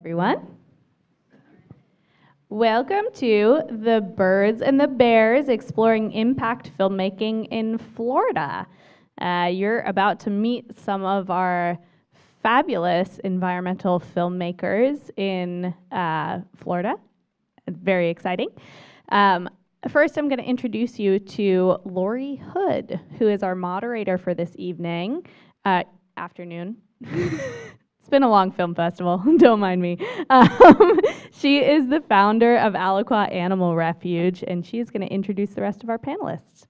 everyone. Welcome to the Birds and the Bears Exploring Impact Filmmaking in Florida. You're about to meet some of our fabulous environmental filmmakers in Florida. Very exciting. First, I'm going to introduce you to Laurie Hood, who is our moderator for this afternoon. It's been a long film festival, don't mind me. She is the founder of Alaqua Animal Refuge, and she's going to introduce the rest of our panelists.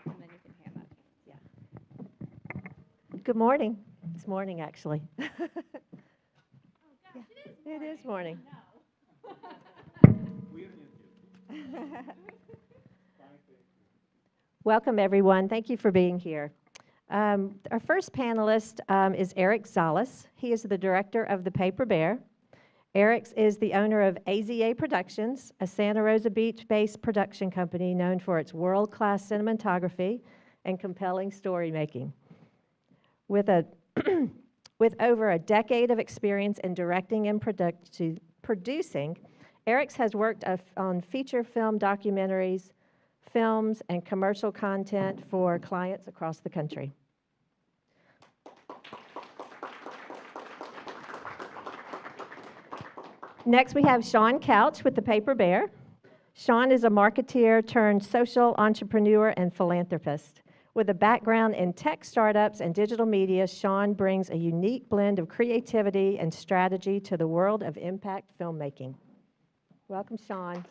And then you can hand that. Yeah. Good morning. It's morning, actually. It is morning. Welcome, everyone. Thank you for being here. Our first panelist is Arix Zalace. He is the director of The Paper Bear. Arix is the owner of AZA Productions, a Santa Rosa Beach-based production company known for its world-class cinematography and compelling story making. With over a decade of experience in directing and producing, Arix has worked on feature film documentaries, films, and commercial content for clients across the country. Next, we have Sean Couch with The Paper Bear. Sean is a marketeer turned social entrepreneur and philanthropist. With a background in tech startups and digital media, Sean brings a unique blend of creativity and strategy to the world of impact filmmaking. Welcome, Sean.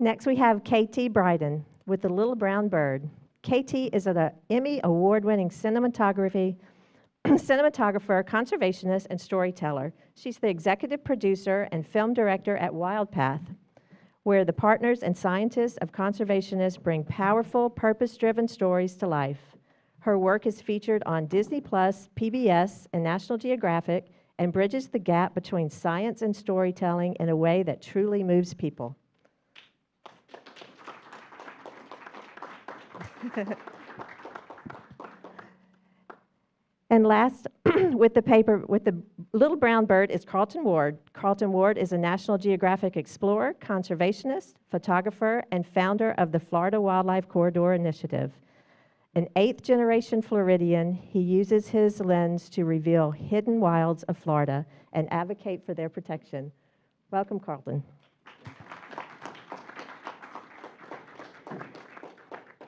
Next, we have KT Bryden with The Little Brown Bird. KT is an Emmy award-winning cinematographer, conservationist, and storyteller. She's the executive producer and film director at Wildpath, where the partners and scientists of conservationists bring powerful, purpose-driven stories to life. Her work is featured on Disney+, PBS, and National Geographic, and bridges the gap between science and storytelling in a way that truly moves people. And last, with the Little Brown Bird is Carlton Ward. Carlton Ward is a National Geographic explorer, conservationist, photographer, and founder of the Florida Wildlife Corridor Initiative. An 8th-generation Floridian, he uses his lens to reveal hidden wilds of Florida and advocate for their protection. Welcome, Carlton.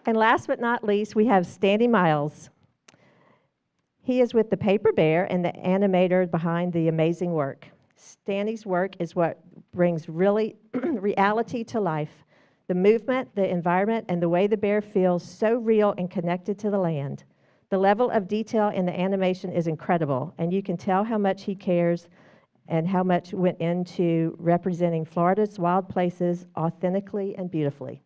And last but not least, we have Stanny Miles. He is with The Paper Bear and the animator behind the amazing work. Stanny's work is what brings reality to life. The movement, the environment, and the way the bear feels so real and connected to the land. The level of detail in the animation is incredible, and you can tell how much he cares and how much went into representing Florida's wild places authentically and beautifully.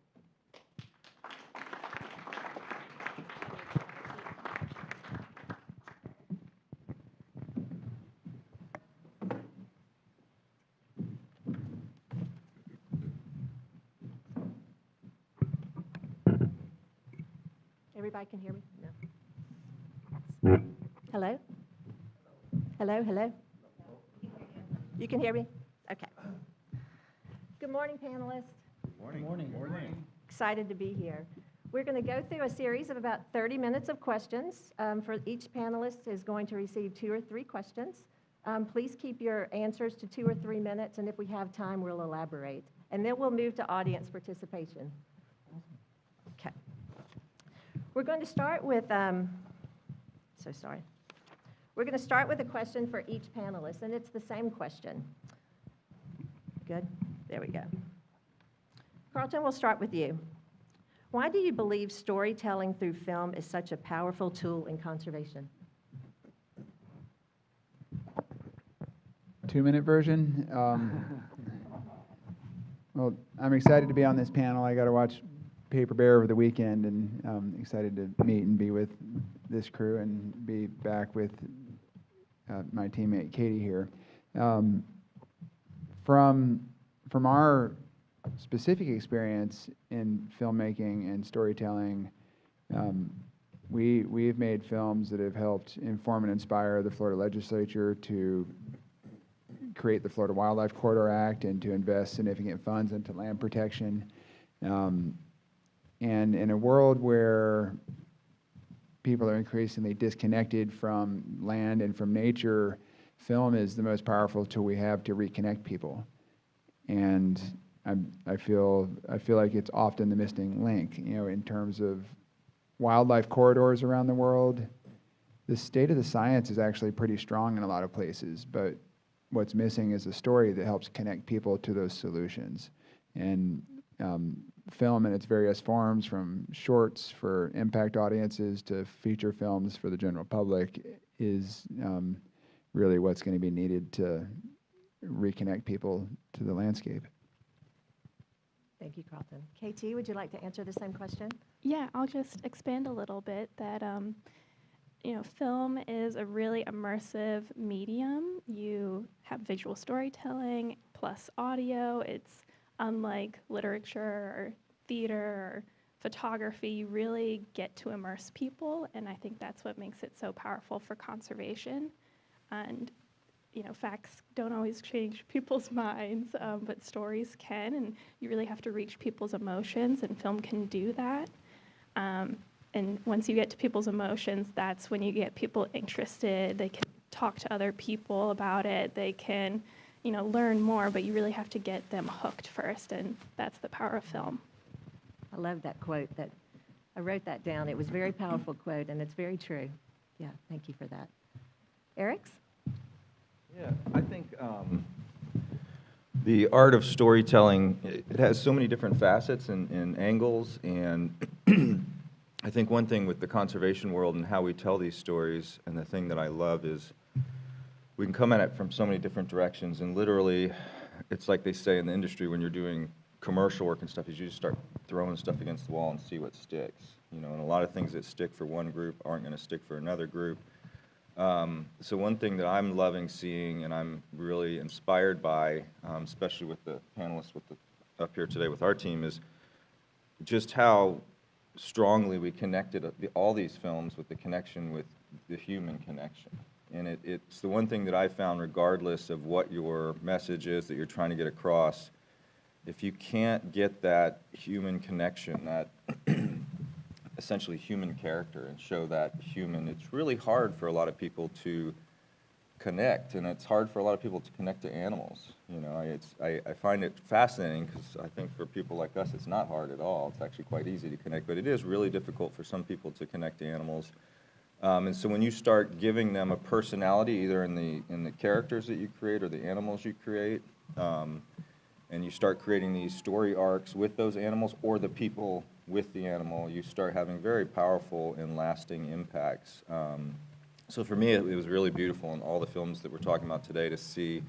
Everybody can hear me? No. Hello? Hello, hello? You can hear me? Okay. Good morning, panelists. Good morning. Good morning. Excited to be here. We're going to go through a series of about 30 minutes of questions. For each panelist is going to receive 2 or 3 questions. Please keep your answers to 2 or 3 minutes, and if we have time, we'll elaborate. And then we'll move to audience participation. Okay. We're going to start with, We're going to start with a question for each panelist, and it's the same question. Good? There we go. Carlton, we'll start with you. Why do you believe storytelling through film is such a powerful tool in conservation? 2-minute version. Well, I'm excited to be on this panel. I got to watch Paper Bear over the weekend, and excited to meet and be with this crew and be back with my teammate Katie here. From our specific experience in filmmaking and storytelling, we've made films that have helped inform and inspire the Florida legislature to create the Florida Wildlife Corridor Act and to invest significant funds into land protection. And in a world where people are increasingly disconnected from land and from nature, film is the most powerful tool we have to reconnect people. And I feel like it's often the missing link, in terms of wildlife corridors around the world. The state of the science is actually pretty strong in a lot of places, but what's missing is a story that helps connect people to those solutions. And film in its various forms, from shorts for impact audiences to feature films for the general public, is really what's going to be needed to reconnect people to the landscape. Thank you, Carlton. KT, would you like to answer the same question? Yeah, I'll just expand a little bit that, film is a really immersive medium. You have visual storytelling plus audio. It's unlike literature or theater or photography. You really get to immerse people, and I think that's what makes it so powerful for conservation. And facts don't always change people's minds, but stories can, and you really have to reach people's emotions, and film can do that. And once you get to people's emotions, that's when you get people interested. They can talk to other people about it. They can, learn more, but you really have to get them hooked first, and that's the power of film. I love that quote. I wrote that down. It was a very powerful quote, and it's very true. Yeah, thank you for that. Arix? Yeah, I think the art of storytelling, it has so many different facets and angles, and I think one thing with the conservation world and how we tell these stories, and the thing that I love is we can come at it from so many different directions, and literally, it's like they say in the industry when you're doing commercial work and stuff, is you just start throwing stuff against the wall and see what sticks. And a lot of things that stick for one group aren't going to stick for another group. So one thing that I'm loving seeing, and I'm really inspired by, especially with the panelists up here today with our team, is just how strongly we connected all these films with the connection with the human connection. And it's the one thing that I found, regardless of what your message is that you're trying to get across, if you can't get that human connection, that essentially human character, and show that human, it's really hard for a lot of people to connect, and it's hard for a lot of people to connect to animals. I find it fascinating, because I think for people like us, it's not hard at all. It's actually quite easy to connect, but it is really difficult for some people to connect to animals. And so when you start giving them a personality, either in the characters that you create or the animals you create, and you start creating these story arcs with those animals or the people with the animal, you start having very powerful and lasting impacts. So for me, it was really beautiful in all the films that we're talking about today to see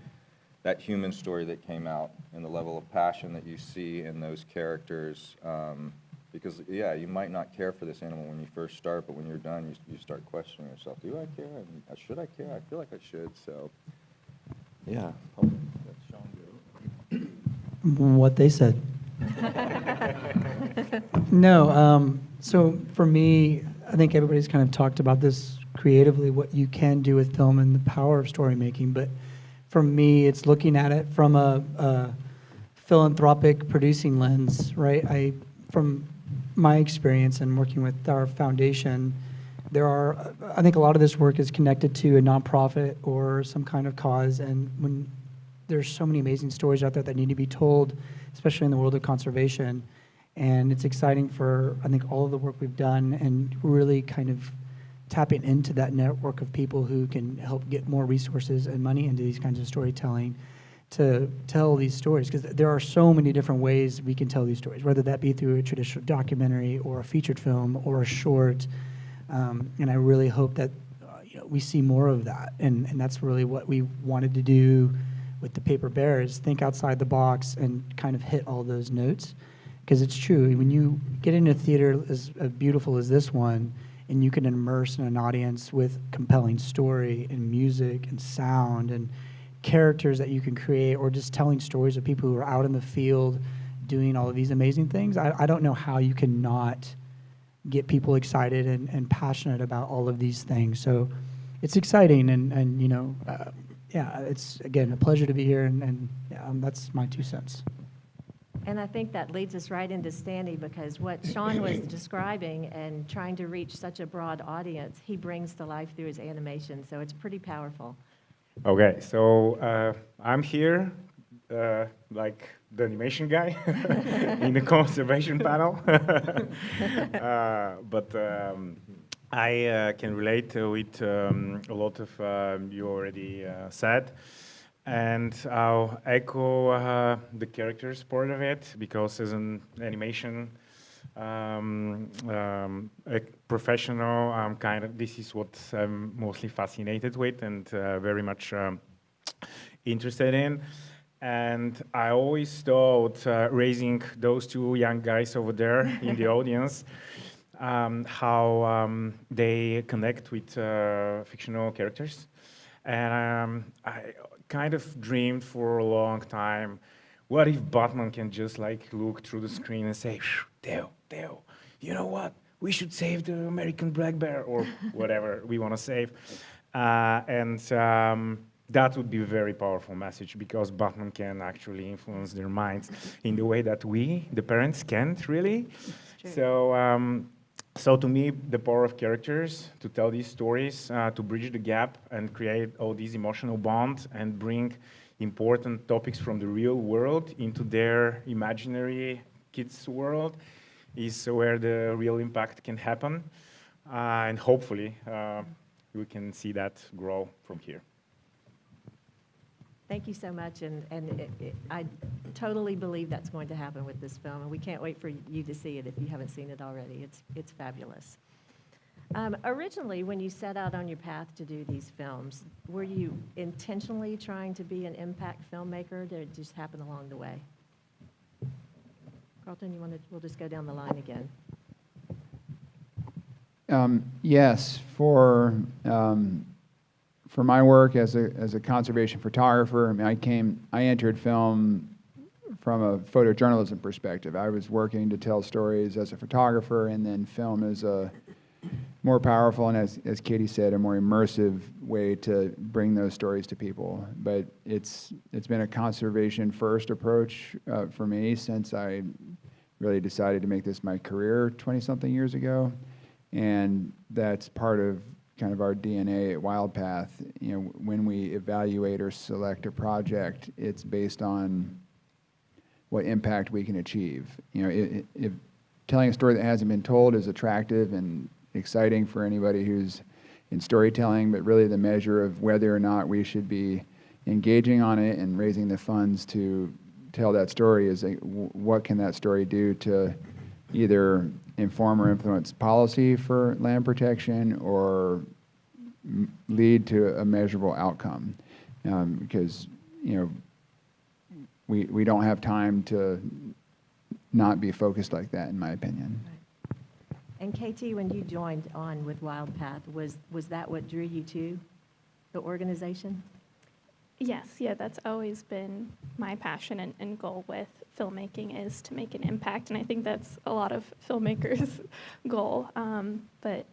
that human story that came out and the level of passion that you see in those characters. Because, yeah, you might not care for this animal when you first start, but when you're done, you start questioning yourself. Do I care? Should I care? I feel like I should. So, yeah. I'll let Sean go. What they said. No, so for me, I think everybody's kind of talked about this creatively, what you can do with film and the power of story making, but for me, it's looking at it from a philanthropic producing lens, right? From my experience and working with our foundation, I think a lot of this work is connected to a nonprofit or some kind of cause, and when there's so many amazing stories out there that need to be told, especially in the world of conservation, and it's exciting for, I think, all of the work we've done and really kind of tapping into that network of people who can help get more resources and money into these kinds of storytelling to tell these stories, because there are so many different ways we can tell these stories, whether that be through a traditional documentary or a featured film or a short, and I really hope that we see more of that, and that's really what we wanted to do with the Paper Bear, is think outside the box and kind of hit all those notes, because it's true, when you get into a theater as beautiful as this one, and you can immerse in an audience with compelling story and music and sound and characters that you can create, or just telling stories of people who are out in the field doing all of these amazing things, I don't know how you can not get people excited and passionate about all of these things. So it's exciting, and you know, yeah, it's, again, a pleasure to be here, and that's my 2 cents. And I think that leads us right into Stanny, because what Sean was describing and trying to reach such a broad audience, he brings to life through his animation, so it's pretty powerful. Okay, so I'm here like the animation guy in the conservation panel. But I can relate with a lot of you already said. And I'll echo the characters part of it, because as an animation a professional, this is what I'm mostly fascinated with and very much interested in. And I always thought, raising those 2 young guys over there in the audience, how they connect with fictional characters. And I kind of dreamed for a long time, what if Batman can just like look through the screen and say, Theo, you know what? We should save the American black bear, or whatever we want to save. That would be a very powerful message, because Batman can actually influence their minds in the way that we, the parents, can't really. So to me, the power of characters to tell these stories, to bridge the gap and create all these emotional bonds and bring important topics from the real world into their imaginary kids' world, is where the real impact can happen. And hopefully, we can see that grow from here. Thank you so much, and I totally believe that's going to happen with this film, and we can't wait for you to see it if you haven't seen it already. It's fabulous. Originally, when you set out on your path to do these films, were you intentionally trying to be an impact filmmaker, or did it just happen along the way? Carlton, we'll just go down the line again. Yes, for my work as a conservation photographer, I mean, I entered film from a photojournalism perspective. I was working to tell stories as a photographer, and then film is a more powerful and, as Katie said, a more immersive way to bring those stories to people. But it's been a conservation first approach for me since I really decided to make this my career 20-something years ago, and that's part of kind of our DNA at WildPath. You know, when we evaluate or select a project, it's based on what impact we can achieve. You know, if telling a story that hasn't been told is attractive and exciting for anybody who's in storytelling, but really the measure of whether or not we should be engaging on it and raising the funds to tell that story is what can that story do to either inform or influence policy for land protection or lead to a measurable outcome. Because, you know, we don't have time to not be focused like that, in my opinion. Right. And KT, when you joined on with WildPath, was that what drew you to the organization? Yes, yeah, that's always been my passion and goal with filmmaking, is to make an impact, and I think that's a lot of filmmakers' goal. But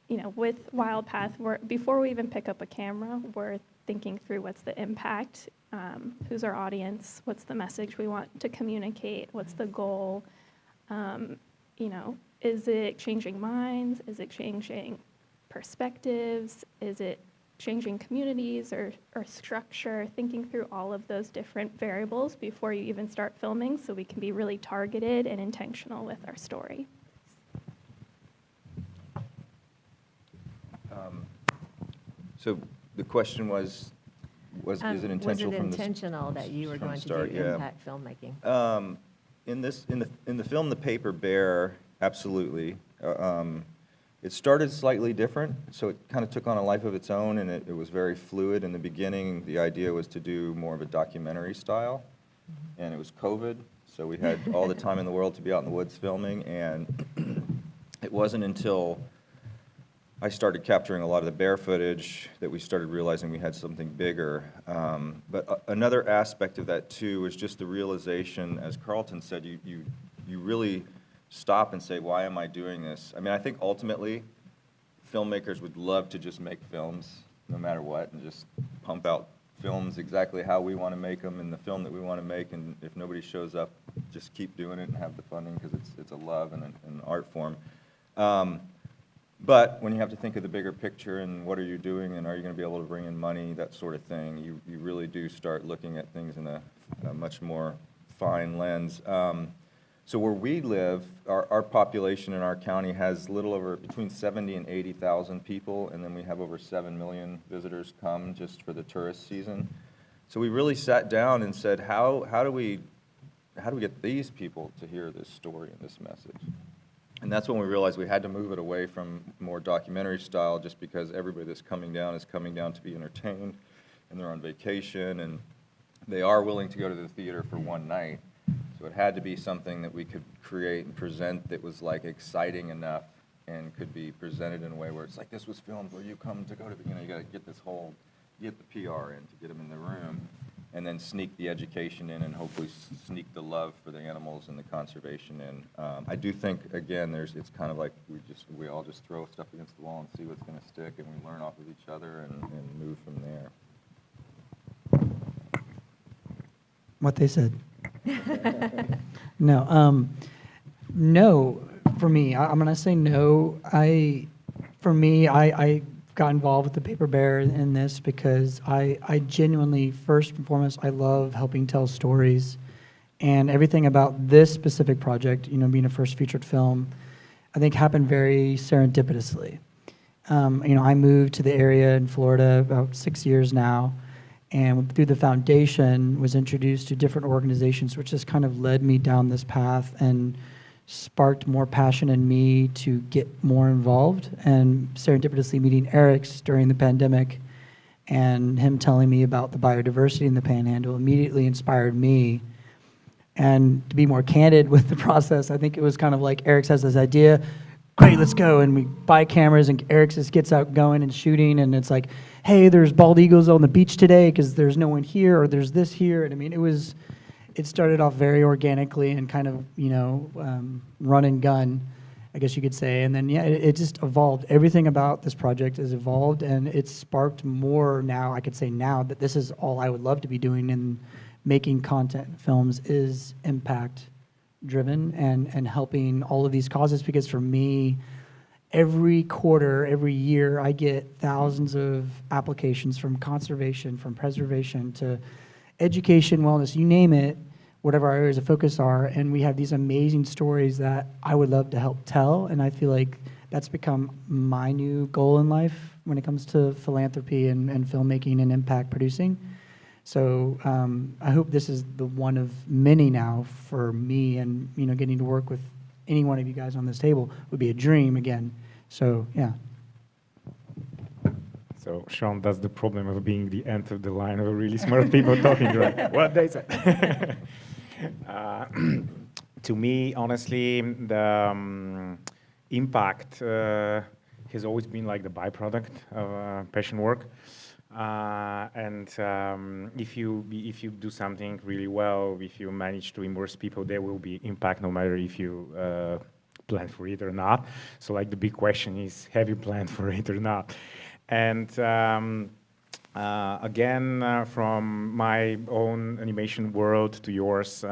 you know, with WildPath, before we even pick up a camera, we're thinking through what's the impact, who's our audience, what's the message we want to communicate, what's the goal. You know, is it changing minds? Is it changing perspectives? Is it changing communities or structure, thinking through all of those different variables before you even start filming, so we can be really targeted and intentional with our story. So the question was is it intentional? Was it from intentional that you were from going the start? to do Yeah. impact filmmaking? In the film The Paper Bear, absolutely. It started slightly different, so it kind of took on a life of its own, and it was very fluid. In the beginning, the idea was to do more of a documentary style, and it was COVID, so we had all the time in the world to be out in the woods filming, and it wasn't until I started capturing a lot of the bear footage, that we started realizing we had something bigger. But another aspect of that too was just the realization, as Carlton said, you really stop and say, why am I doing this? I mean, I think ultimately, filmmakers would love to just make films no matter what and just pump out films exactly how we want to make them in the film that we want to make, and if nobody shows up, just keep doing it and have the funding, because it's a love and an art form. But when you have to think of the bigger picture and what are you doing and are you going to be able to bring in money, that sort of thing, you really do start looking at things in a much more fine lens. So where we live, our population in our county has little over between 70 and 80,000 people, and then we have over 7 million visitors come just for the tourist season. So we really sat down and said, how do we get these people to hear this story and this message? And that's when we realized we had to move it away from more documentary style, just because everybody that's coming down is coming down to be entertained, and they're on vacation, and they are willing to go to the theater for one night. So it had to be something that we could create and present that was like exciting enough and could be presented in a way where it's like, this was filmed where you come to go to, you got to get this whole, get the PR in to get them in the room, and then sneak the education in and hopefully sneak the love for the animals and the conservation in. I do think, again, it's kind of like we all just throw stuff against the wall and see what's going to stick, and we learn off of each other and move from there. What they said. No, no, for me, I'm gonna say no. For me, I got involved with the Paper Bear in this because I genuinely, first and foremost, I love helping tell stories, and everything about this specific project, being a first featured film, I think happened very serendipitously. I moved to the area in Florida about 6 years now, and through the foundation was introduced to different organizations, which just kind of led me down this path and sparked more passion in me to get more involved. And serendipitously meeting Arix during the pandemic and him telling me about the biodiversity in the Panhandle immediately inspired me. And to be more candid with the process, I think it was kind of like Arix has this idea, great, let's go. And we buy cameras and Arix just gets out going and shooting, and it's like, hey, there's bald eagles on the beach today because there's no one here, or there's this here. And I mean, it started off very organically and kind of, run and gun, I guess you could say. And then, yeah, it just evolved. Everything about this project has evolved, and it's sparked more now, I could say now, that this is all I would love to be doing in making content films is impact driven and helping all of these causes, because for me, every quarter, every year, I get thousands of applications from conservation, from preservation to education, wellness, you name it, whatever our areas of focus are, and we have these amazing stories that I would love to help tell, and I feel like that's become my new goal in life when it comes to philanthropy and filmmaking and impact producing. So I hope this is the one of many now for me, and getting to work with any one of you guys on this table would be a dream again. So yeah. So Sean, that's the problem of being the end of the line of really smart people talking, right? What they said. To me, honestly, the impact has always been like the byproduct of passion work. And if you do something really well, if you manage to immerse people, there will be impact no matter if you plan for it or not. So like the big question is, have you planned for it or not? And again, from my own animation world to yours,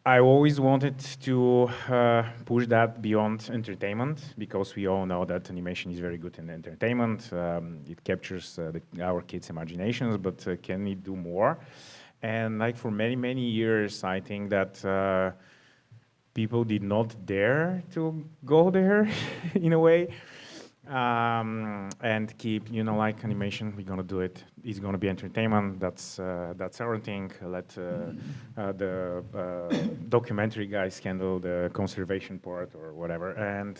I always wanted to push that beyond entertainment, because we all know that animation is very good in entertainment. It captures our kids' imaginations, but can it do more? And like for many, many years, I think that people did not dare to go there in a way. And keep, like animation, we're gonna do it. It's gonna be entertainment. That's our thing. Let the documentary guys handle the conservation part or whatever. And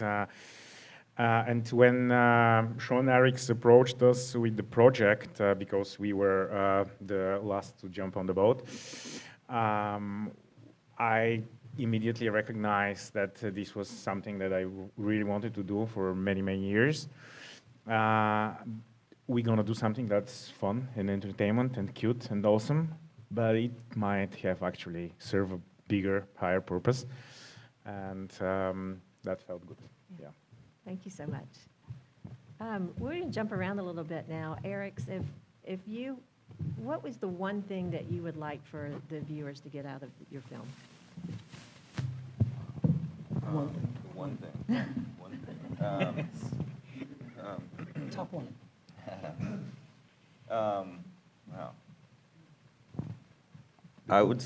when Sean Arix approached us with the project, because we were the last to jump on the boat, I immediately recognized that this was something that I really wanted to do for many, many years. We're gonna do something that's fun and entertainment and cute and awesome, but it might have actually serve a bigger, higher purpose, and that felt good. Yeah. Thank you so much. We're going to jump around a little bit now. Arix, what was the one thing that you would like for the viewers to get out of your film? One thing. Top one. Wow. I would.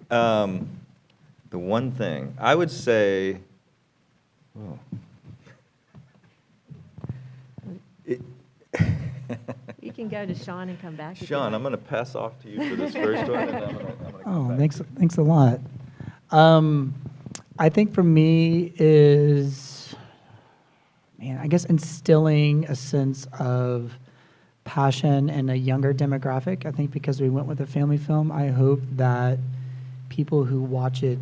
The one thing I would say. Oh. You can go to Sean and come back. Sean, I'm going to pass off to you for this first one, and then I'm going to come back. Thanks a lot. I think for me is, I guess instilling a sense of passion in a younger demographic. I think because we went with a family film, I hope that people who watch it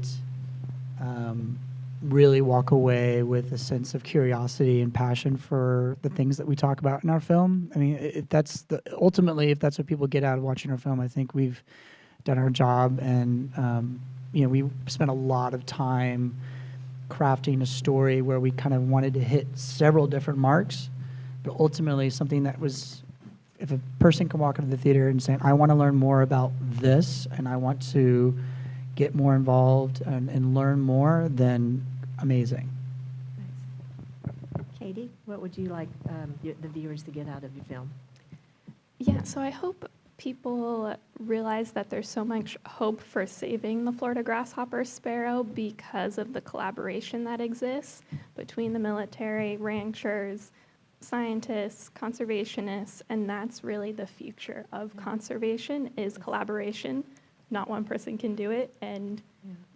really walk away with a sense of curiosity and passion for the things that we talk about in our film. I mean, ultimately, if that's what people get out of watching our film, I think we've done our job, and we spent a lot of time crafting a story where we kind of wanted to hit several different marks, but ultimately something that was, if a person can walk into the theater and say, I want to learn more about this, and I want to get more involved and learn more, then amazing. Nice. Katie, what would you like the viewers to get out of your film? Yeah, so I hope people realize that there's so much hope for saving the Florida grasshopper sparrow because of the collaboration that exists between the military, ranchers, scientists, conservationists, and that's really the future of conservation is collaboration. Not one person can do it, and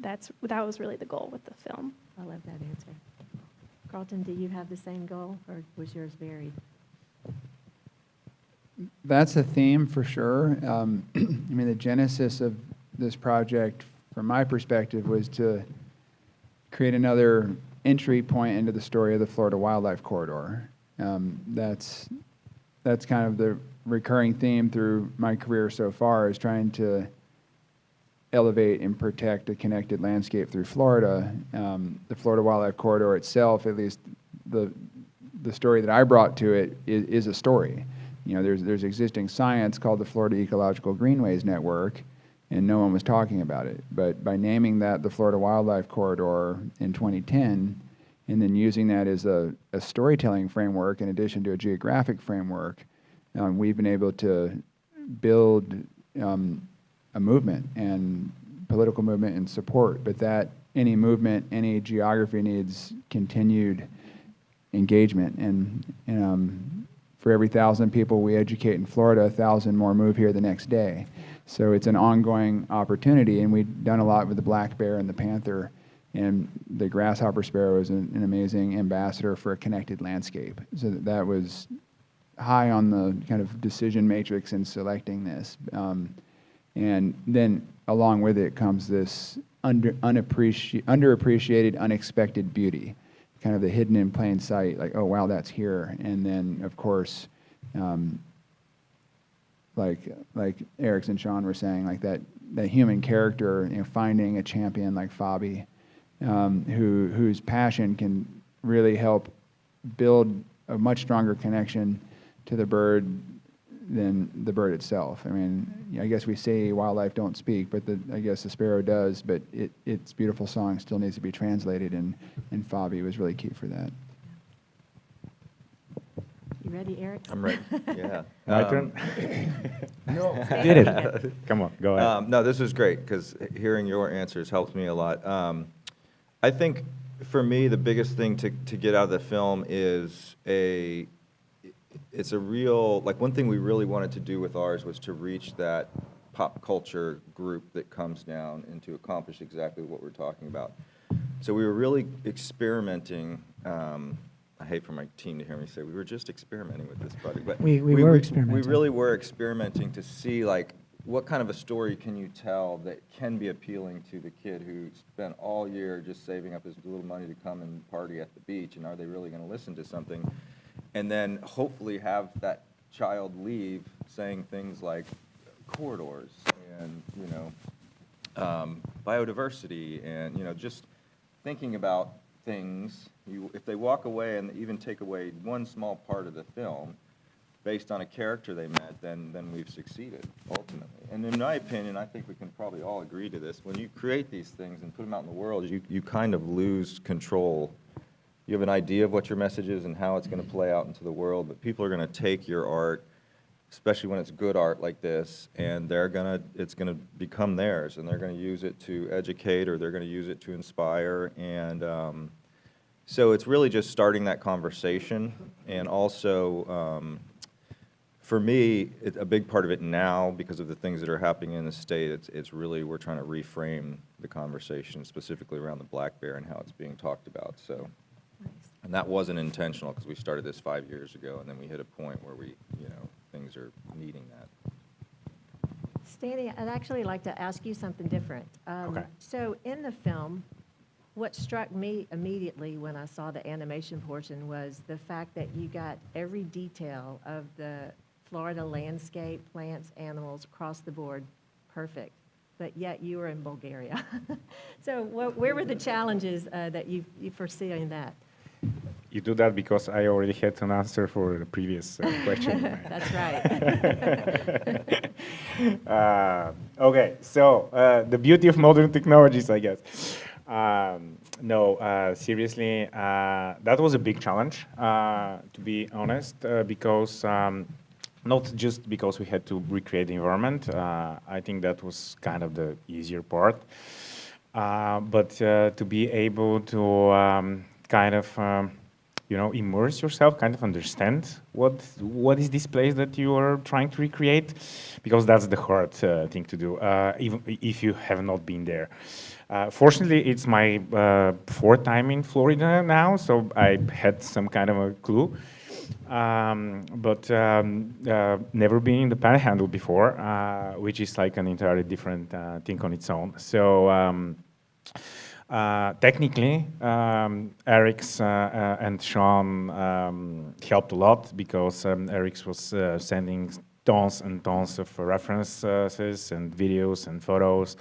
that was really the goal with the film. I love that answer. Carlton, do you have the same goal, or was yours varied? That's a theme for sure. The genesis of this project, from my perspective, was to create another entry point into the story of the Florida Wildlife Corridor. That's kind of the recurring theme through my career so far, is trying to elevate and protect a connected landscape through Florida. The Florida Wildlife Corridor itself, at least the story that I brought to it, is a story. There's existing science called the Florida Ecological Greenways Network, and no one was talking about it. But by naming that the Florida Wildlife Corridor in 2010, and then using that as a storytelling framework in addition to a geographic framework, we've been able to build a movement and political movement and support, but that any movement, any geography needs continued engagement. And for every 1,000 people we educate in Florida, 1,000 more move here the next day. So it's an ongoing opportunity, and we've done a lot with the black bear and the panther, and the grasshopper sparrow is an amazing ambassador for a connected landscape. So that was high on the kind of decision matrix in selecting this. And then along with it comes this underappreciated, unexpected beauty, kind of the hidden in plain sight, like, oh, wow, that's here. And then, of course, like Arix and Sean were saying, like that human character, finding a champion like Fabi, whose passion can really help build a much stronger connection to the bird than the bird itself. I mean, I guess we say wildlife don't speak, but I guess the sparrow does, but its beautiful song still needs to be translated, and Fabi was really key for that. You ready, Arix? I'm ready, yeah. My turn? No. Did it. Come on, go ahead. No, this is great, because hearing your answers helped me a lot. I think, for me, the biggest thing to get out of the film is it's a real, like, one thing we really wanted to do with ours was to reach that pop culture group that comes down and to accomplish exactly what we're talking about. So we were really experimenting. I hate for my team to hear me say we were just experimenting with this project, but we were experimenting. We really were experimenting to see, like, what kind of a story can you tell that can be appealing to the kid who spent all year just saving up his little money to come and party at the beach, and are they really going to listen to something? And then hopefully have that child leave saying things like corridors and, biodiversity and, just thinking about things. If they walk away and even take away one small part of the film based on a character they met, then we've succeeded, ultimately. And in my opinion, I think we can probably all agree to this, when you create these things and put them out in the world, you kind of lose control. You have an idea of what your message is and how it's going to play out into the world, but people are going to take your art, especially when it's good art like this, and it's going to become theirs, and they're going to use it to educate, or they're going to use it to inspire, and so it's really just starting that conversation, and also, for me, a big part of it now, because of the things that are happening in the state, it's really, we're trying to reframe the conversation, specifically around the black bear and how it's being talked about, so. Nice. And that wasn't intentional, because we started this 5 years ago, and then we hit a point where things are needing that. Stanny, I'd actually like to ask you something different. Okay. So in the film, what struck me immediately when I saw the animation portion was the fact that you got every detail of the Florida landscape, plants, animals, across the board, perfect. But yet you were in Bulgaria. So where were the challenges that you foresee in that? You do that because I already had an answer for the previous question. That's right. Okay, so the beauty of modern technologies, I guess. No, seriously, that was a big challenge, to be honest, because not just because we had to recreate the environment. I think that was kind of the easier part, but to be able to kind of immerse yourself, kind of understand what is this place that you are trying to recreate, because that's the hard thing to do, even if you have not been there. Fortunately, it's my fourth time in Florida now, so I had some kind of a clue, but never been in the Panhandle before, which is like an entirely different thing on its own. So. Technically, Arix and Sean helped a lot, because Arix was sending tons and tons of references and videos and photos,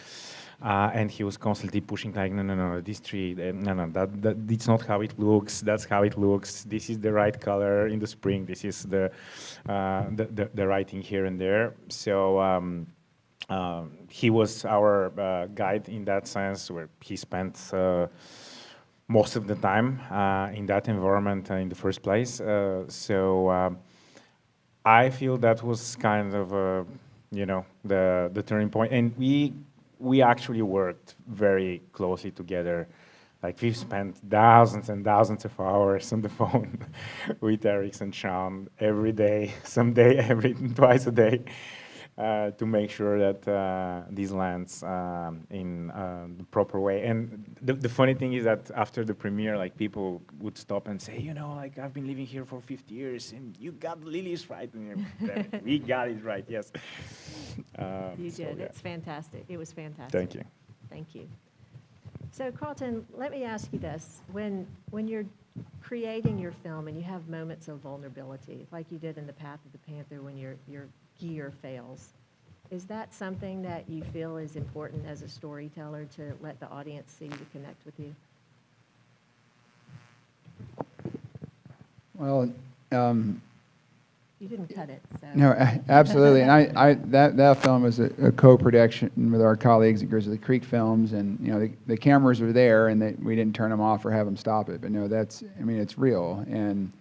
and he was constantly pushing like, no, this tree, no, that it's not how it looks. That's how it looks. This is the right color in the spring. This is the right thing here and there. So. He was our guide in that sense, where he spent most of the time in that environment in the first place. So I feel that was kind of, the turning point. And we actually worked very closely together. Like, we've spent thousands and thousands of hours on the phone with Arix and Sean every day, twice a day. To make sure that these lands in the proper way. And the funny thing is that after the premiere, like, people would stop and say, like, I've been living here for 50 years, and you got the lilies right. And we got it right, yes. You so, did. yeah. It's fantastic. It was fantastic. Thank you. Thank you. So, Carlton, let me ask you this. When you're creating your film and you have moments of vulnerability, like you did in The Path of the Panther when your gear fails, is that something that you feel is important as a storyteller to let the audience see, to connect with you? Well, You didn't cut it, so. no, absolutely. And that film was a co-production with our colleagues at Grizzly Creek Films, and the cameras were there, and we didn't turn them off or have them stop it. But no, it's real, and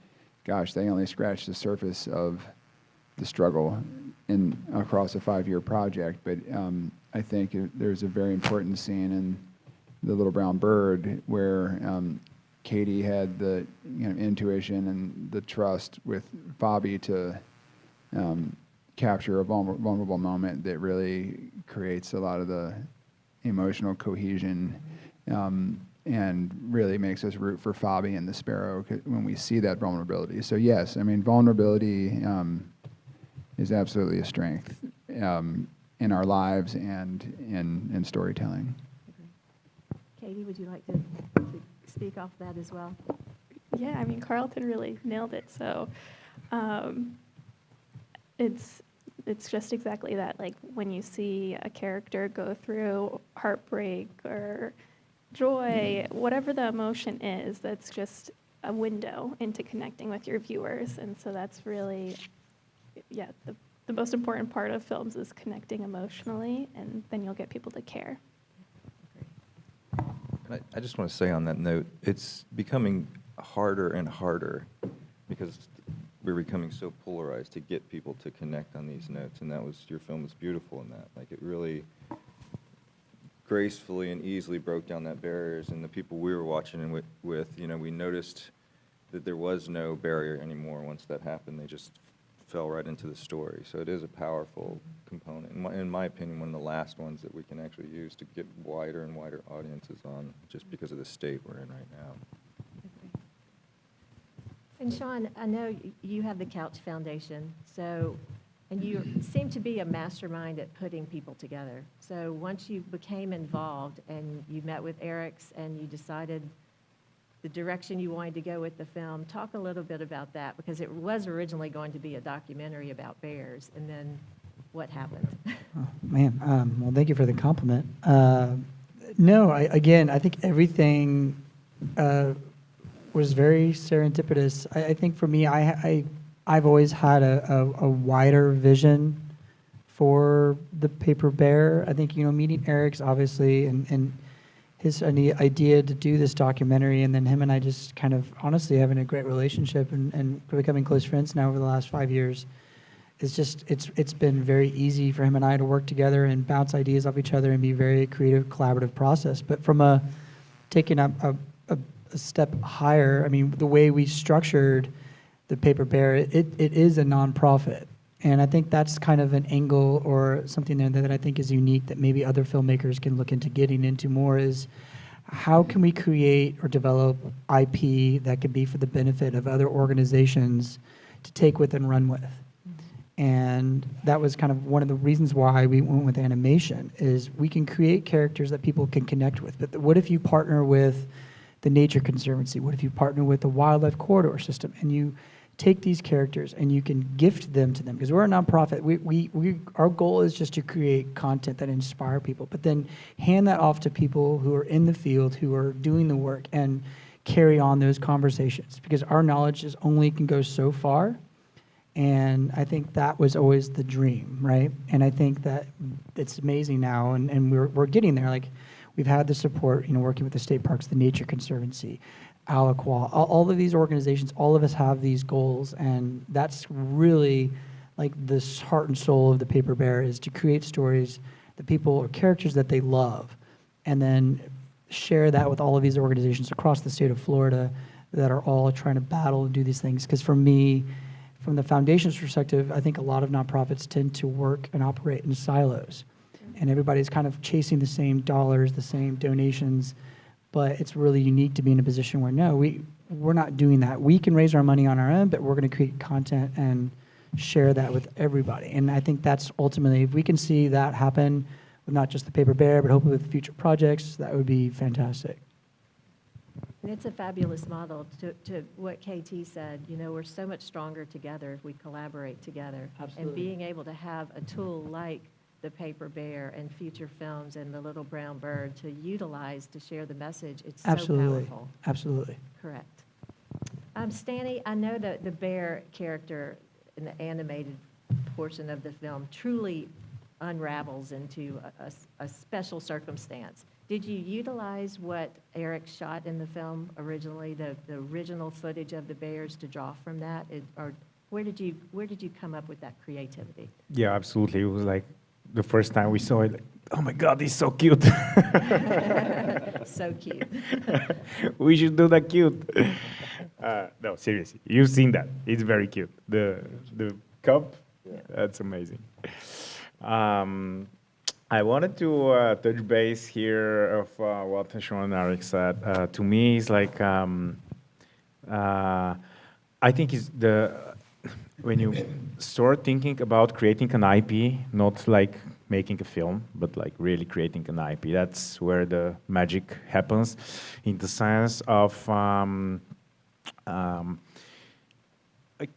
gosh, they only scratched the surface of the struggle across a 5-year project. But I think there's a very important scene in The Little Brown Bird where Katie had the intuition and the trust with Fabi to capture a vulnerable moment that really creates a lot of the emotional cohesion and really makes us root for Fabi and the sparrow when we see that vulnerability. So yes, vulnerability is absolutely a strength. in our lives and in storytelling. Katie, would you like to speak off that as well? Yeah, I mean, Carlton really nailed it. So it's just exactly that. Like when you see a character go through heartbreak or joy, whatever the emotion is, that's just a window into connecting with your viewers. And so that's really, yeah, the most important part of films is connecting emotionally, and then you'll get people to care. I just want to say on that note, it's becoming harder and harder because we're becoming so polarized to get people to connect on these notes, and your film was beautiful in that. Like it really gracefully and easily broke down that barriers, and the people we were watching with, we noticed that there was no barrier anymore once that happened. They just fell right into the story. So it is a powerful component. In my opinion, one of the last ones that we can actually use to get wider and wider audiences on, just because of the state we're in right now. And Sean, I know you have the Couch Foundation, and you seem to be a mastermind at putting people together. So once you became involved and you met with Arix and you decided the direction you wanted to go with the film, talk a little bit about that, because it was originally going to be a documentary about bears, and then what happened? Oh, man, well, thank you for the compliment. No, I think everything was very serendipitous. I think for me, I've always had a wider vision for the Paper Bear. I think, meeting Arix, obviously, and his idea to do this documentary, and then him and I just kind of honestly having a great relationship and becoming close friends now over the last 5 years. It's been very easy for him and I to work together and bounce ideas off each other and be very creative, collaborative process. But from taking up a step higher, I mean, the way we structured the Paper Bear, it is a nonprofit. And I think that's kind of an angle or something there that I think is unique that maybe other filmmakers can look into getting into more, is how can we create or develop IP that could be for the benefit of other organizations to take with and run with. And that was kind of one of the reasons why we went with animation, is we can create characters that people can connect with. But what if you partner with the Nature Conservancy? What if you partner with the Wildlife Corridor System and you take these characters and you can gift them to them? Because we're a nonprofit. Our goal is just to create content that inspire people, but then hand that off to people who are in the field, who are doing the work, and carry on those conversations, because our knowledge only can go so far. And I think that was always the dream, right? And I think that it's amazing now, and we're getting there. Like, we've had the support, working with the state parks, the Nature Conservancy, Alaqua, all of these organizations. All of us have these goals, and that's really like the heart and soul of the Paper Bear, is to create stories that people, or characters that they love, and then share that with all of these organizations across the state of Florida that are all trying to battle and do these things. Because for me, from the foundation's perspective, I think a lot of nonprofits tend to work and operate in silos, and everybody's kind of chasing the same dollars, the same donations. But it's really unique to be in a position where, no, we're not doing that. We can raise our money on our own, but we're going to create content and share that with everybody. And I think that's ultimately, if we can see that happen with not just the Paper Bear, but hopefully with future projects, that would be fantastic. And it's a fabulous model to what KT said. We're so much stronger together if we collaborate together. Absolutely. And being able to have a tool like the Paper Bear and future films and the Little Brown Bird to utilize to share the message, it's Absolutely. so powerful. Absolutely. Correct. Stanny, I know that the bear character in the animated portion of the film truly unravels into a special circumstance. Did you utilize what Arix shot in the film originally, the original footage of the bears, to draw from that? Or where did you come up with that creativity? Yeah, absolutely. It was like the first time we saw it, like, oh my God, he's so cute. So cute. We should do that cute. No, seriously, you've seen that. It's very cute. The cub, that's amazing. I wanted to touch base here of what Sean and Arix said. To me, it's like, I think it's when you start thinking about creating an IP, not like making a film, but like really creating an IP. That's where the magic happens, in the sense of like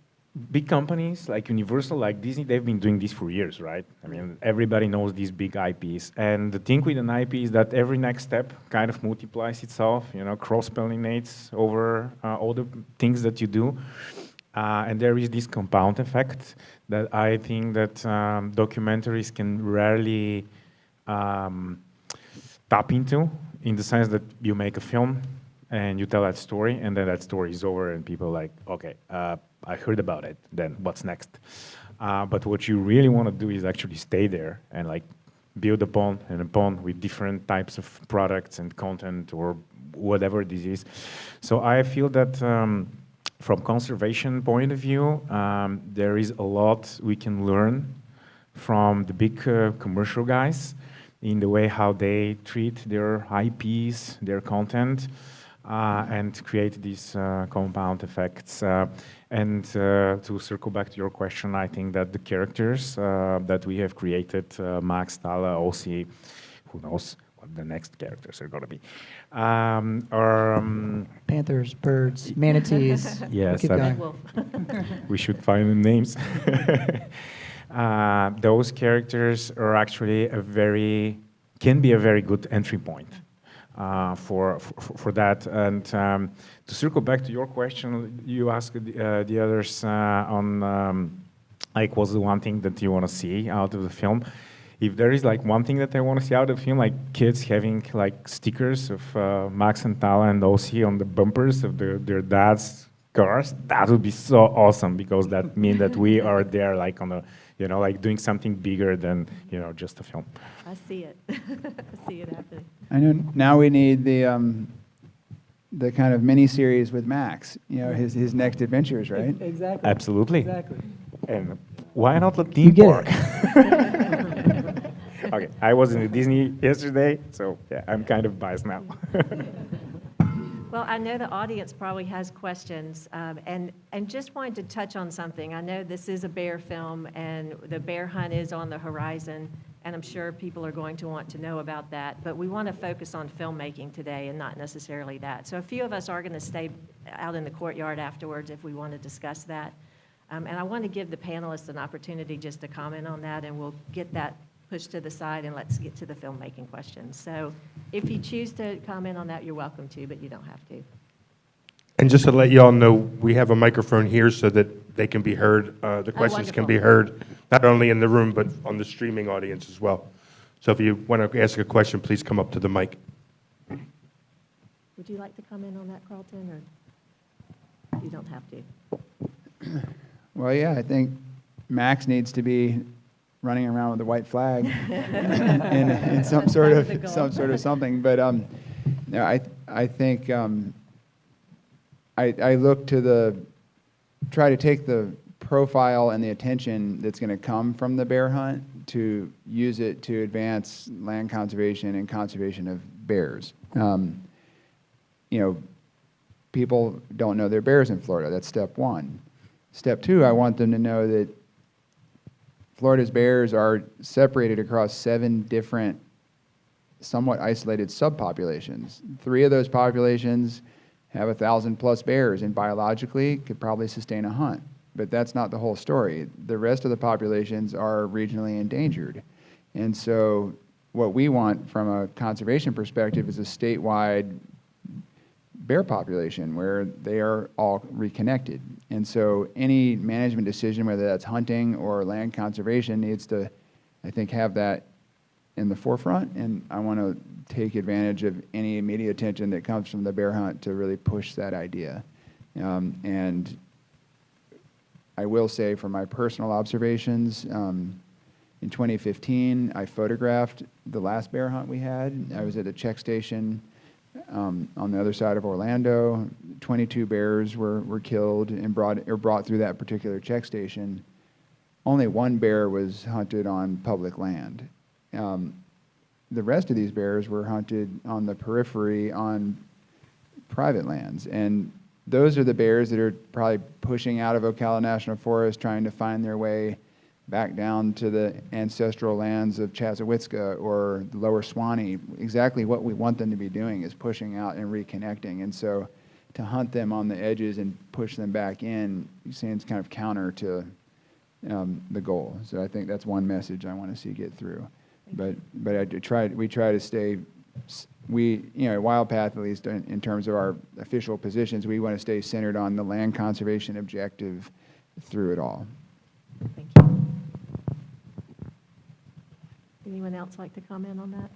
big companies like Universal, like Disney, they've been doing this for years, right? I mean, everybody knows these big IPs. And the thing with an IP is that every next step kind of multiplies itself, you know, cross-pollinates over all the things that you do. And there is this compound effect that I think that documentaries can rarely tap into, in the sense that you make a film and you tell that story, and then that story is over, and people are like, okay, I heard about it, then what's next? But what you really want to do is actually stay there and like build upon and upon with different types of products and content or whatever this is. So I feel that from conservation point of view, there is a lot we can learn from the big commercial guys in the way how they treat their IPs, their content, and create these compound effects. And to circle back to your question, I think that the characters that we have created, Max, Tala, Ossie, who knows what the next characters are going to be, are... Panthers, birds, manatees. Yes, Keep going. we should find the names. Those characters are actually can be a very good entry point for that. And to circle back to your question, you asked the others on like, what's the one thing that you want to see out of the film? If there is like one thing that I want to see out of the film, like kids having like stickers of Max and Tala and Ossie on the bumpers of their dad's cars, that would be so awesome, because that means that we are there like on a, you know, like doing something bigger than, you know, just a film. I see it. I see it happening. I know now we need the kind of mini series with Max. You know, his next adventures, right? Exactly. Absolutely. Exactly. And why not a You theme get park? it. Okay, I was in Disney yesterday, so yeah, I'm kind of biased now. Well, I know the audience probably has questions, and just wanted to touch on something. I know this is a bear film, and the bear hunt is on the horizon, and I'm sure people are going to want to know about that. But we want to focus on filmmaking today and not necessarily that. So a few of us are going to stay out in the courtyard afterwards if we want to discuss that. And I want to give the panelists an opportunity just to comment on that, and we'll get that pushed to the side, and let's get to the filmmaking questions. So if you choose to comment on that, you're welcome to, but you don't have to. And just to let you all know, we have a microphone here so that they can be heard. The questions can be heard not only in the room, but on the streaming audience as well. So if you want to ask a question, please come up to the mic. Would you like to comment on that, Carlton, or you don't have to? Well, yeah, I think Max needs to be running around with a white flag in some sort of something. But no, I think I look to try to take the profile and the attention that's going to come from the bear hunt to use it to advance land conservation and conservation of bears. You know, people don't know there are bears in Florida. That's step one. Step two, I want them to know that Florida's bears are separated across 7 different, somewhat isolated subpopulations. 3 of those populations have 1,000+ bears, and biologically could probably sustain a hunt. But that's not the whole story. The rest of the populations are regionally endangered. And so what we want from a conservation perspective is a statewide bear population where they are all reconnected. And so any management decision, whether that's hunting or land conservation, needs to, I think, have that in the forefront. And I want to take advantage of any immediate attention that comes from the bear hunt to really push that idea. And I will say, from my personal observations, in 2015, I photographed the last bear hunt we had. I was at a check station on the other side of Orlando. 22 bears were killed and brought through that particular check station. Only 1 bear was hunted on public land. The rest of these bears were hunted on the periphery on private lands. And those are the bears that are probably pushing out of Ocala National Forest, trying to find their way back down to the ancestral lands of Chassahowitzka or the Lower Swanee. Exactly what we want them to be doing is pushing out and reconnecting. And so to hunt them on the edges and push them back in seems kind of counter to the goal. So I think that's one message I want to see get through. But we try to stay, Wild Path, at least in terms of our official positions, we want to stay centered on the land conservation objective through it all. Thank you. Anyone else like to comment on that?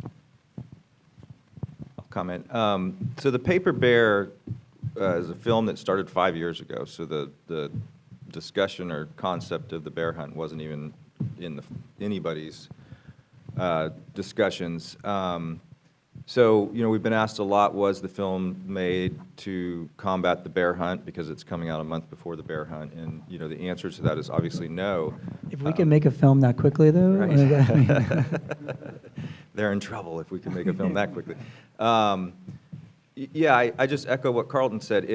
I'll comment. So the Paper Bear is a film that started 5 years ago. So the discussion or concept of the bear hunt wasn't even in anybody's discussions. So, we've been asked a lot, was the film made to combat the bear hunt because it's coming out a month before the bear hunt? And, the answer to that is obviously no. If we can make a film that quickly, though, right. They're in trouble if we can make a film that quickly. Yeah, I just echo what Carlton said.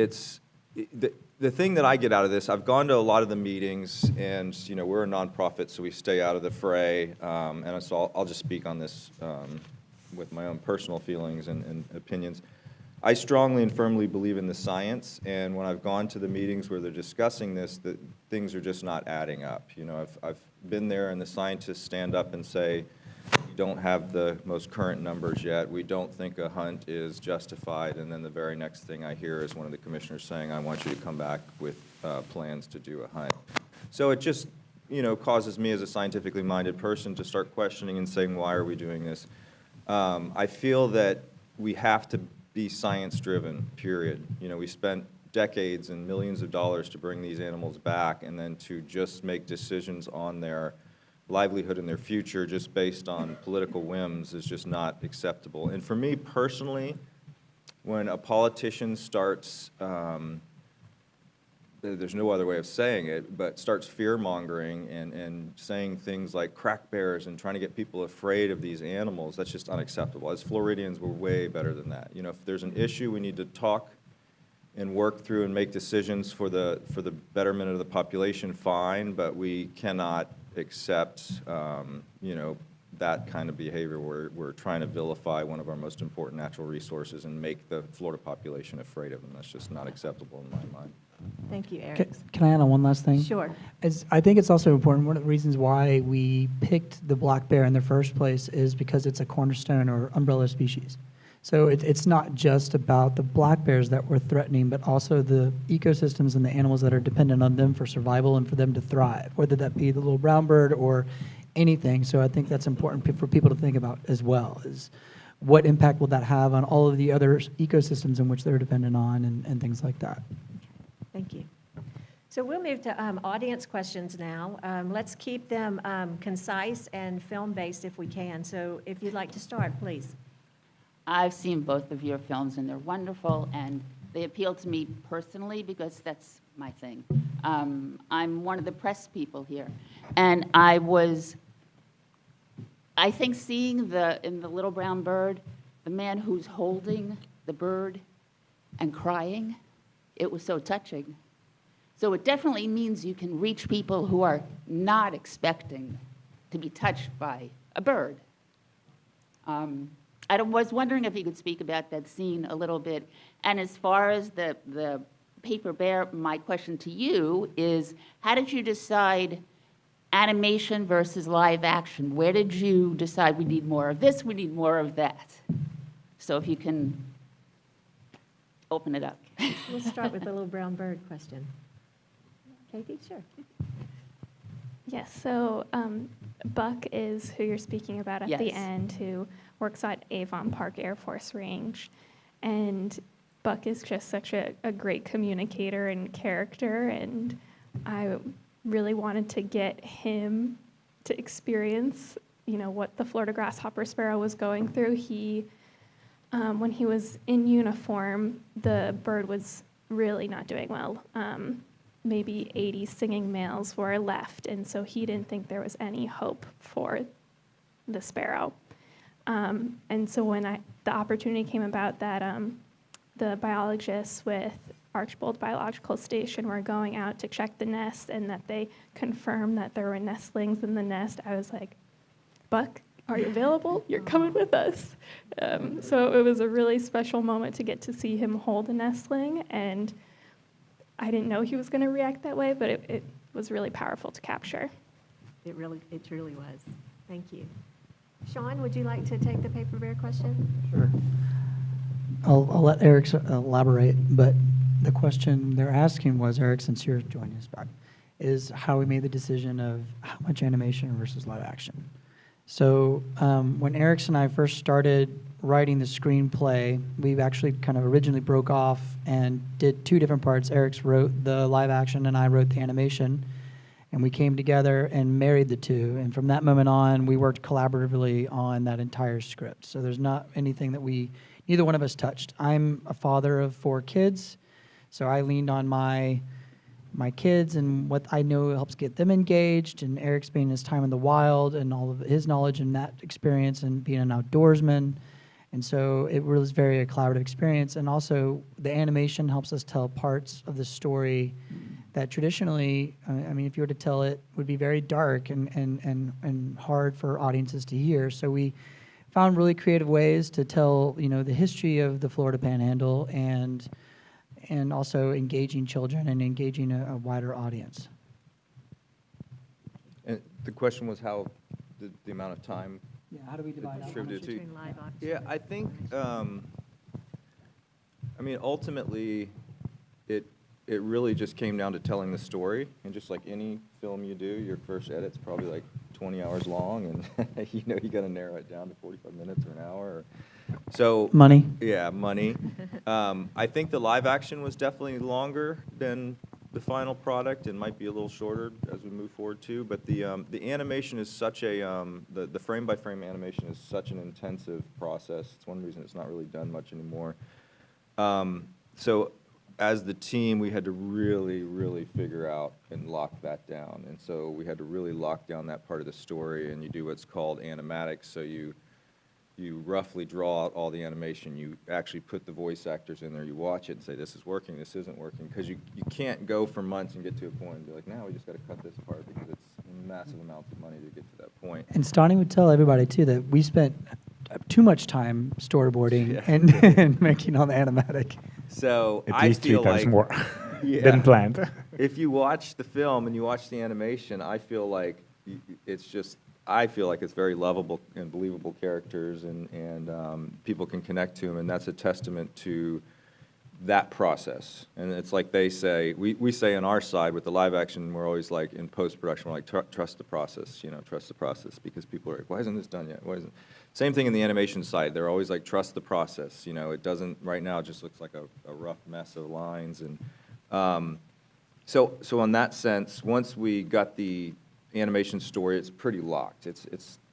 The thing that I get out of this, I've gone to a lot of the meetings, and we're a nonprofit, so we stay out of the fray. And so I'll just speak on this with my own personal feelings and opinions. I strongly and firmly believe in the science, and when I've gone to the meetings where they're discussing this, that things are just not adding up. I've been there, and the scientists stand up and say, we don't have the most current numbers yet. We don't think a hunt is justified. And then the very next thing I hear is one of the commissioners saying, I want you to come back with plans to do a hunt. So it just, causes me as a scientifically minded person to start questioning and saying, why are we doing this? I feel that we have to be science-driven, period. We spent decades and millions of dollars to bring these animals back, and then to just make decisions on their livelihood and their future just based on political whims is just not acceptable. And for me personally, when a politician starts, there's no other way of saying it, but starts fear-mongering and saying things like crack bears and trying to get people afraid of these animals, that's just unacceptable. As Floridians, we're way better than that. If there's an issue, we need to talk and work through and make decisions for the betterment of the population, fine, but we cannot accept, that kind of behavior where we're trying to vilify one of our most important natural resources and make the Florida population afraid of them. That's just not acceptable in my mind. Thank you, Arix. Can I add on one last thing? Sure. I think it's also important, one of the reasons why we picked the black bear in the first place is because it's a cornerstone or umbrella species. So it's not just about the black bears that we're threatening, but also the ecosystems and the animals that are dependent on them for survival and for them to thrive, whether that be the little brown bird or anything. So I think that's important for people to think about as well, is what impact will that have on all of the other ecosystems in which they're dependent on and things like that. Thank you. So we'll move to audience questions now. Let's keep them concise and film-based if we can. So if you'd like to start, please. I've seen both of your films, and they're wonderful, and they appeal to me personally because that's my thing. I'm one of the press people here, and I think seeing in the Little Brown Bird, the man who's holding the bird and crying, it was so touching. So it definitely means you can reach people who are not expecting to be touched by a bird. I was wondering if you could speak about that scene a little bit. And as far as the Paper Bear, my question to you is, how did you decide animation versus live action? Where did you decide we need more of this, we need more of that? So if you can open it up. We'll start with the Little Brown Bird question. Katie, sure. Yes, so Buck is who you're speaking about at the Yes. end, who works at Avon Park Air Force Range. And Buck is just such a great communicator and character, and I really wanted to get him to experience, what the Florida grasshopper sparrow was going through. When he was in uniform, the bird was really not doing well. Maybe 80 singing males were left, and so he didn't think there was any hope for the sparrow. And so when the opportunity came about that the biologists with Archbold Biological Station were going out to check the nest and that they confirmed that there were nestlings in the nest, I was like, Buck, are you available? You're coming with us. So it was a really special moment to get to see him hold a nestling, and I didn't know he was going to react that way, but it was really powerful to capture. It truly was. Thank you. Sean, would you like to take the paper bear question? Sure. I'll let Eric elaborate, but the question they're asking was, Eric, since you're joining us back, is how we made the decision of how much animation versus live action. So when Eric and I first started writing the screenplay, we actually kind of originally broke off and did two different parts. Eric wrote the live action and I wrote the animation. And we came together and married the two. And from that moment on, we worked collaboratively on that entire script. So there's not anything that neither one of us touched. I'm a father of 4 kids, so I leaned on my kids and what I know helps get them engaged. And Eric's being his time in the wild and all of his knowledge and that experience and being an outdoorsman. And so it was very a collaborative experience. And also the animation helps us tell parts of the story that traditionally, I mean, if you were to tell it, would be very dark and hard for audiences to hear. So we found really creative ways to tell, the history of the Florida Panhandle and also engaging children and engaging a wider audience. And the question was how the amount of time. Yeah, how do we divide out? Distributed to. Between live action. Yeah, I think. I mean, ultimately, it really just came down to telling the story, and just like any film you do, your first edit's probably like 20 hours long, and you got to narrow it down to 45 minutes or an hour. So Money. Yeah, money. I think the live action was definitely longer than the final product, and might be a little shorter as we move forward too. But the animation is such a the frame by frame animation is such an intensive process. It's one reason it's not really done much anymore. So as the team, we had to really, really figure out and lock that down. And so we had to really lock down that part of the story, and you do what's called animatics. So you roughly draw out all the animation. You actually put the voice actors in there. You watch it and say, this is working, this isn't working. Because you can't go for months and get to a point and be like, now we just got to cut this part, because it's massive amounts of money to get to that point. And Stani would tell everybody, too, that we spent too much time storyboarding Yeah. and making all the animatic. So At I least 3 feel times like more Yeah. than planned. If you watch the film and you watch the animation, I feel like it's very lovable and believable characters, and people can connect to them, and that's a testament to that process. And it's like they say, we say on our side with the live action, we're always like in post-production, we're like, trust the process, trust the process, because people are like, why isn't this done yet? Why isn't? Same thing in the animation side. They're always like, trust the process. It doesn't, right now it just looks like a rough mess of lines. And so in that sense, once we got the animation story, it's pretty locked. It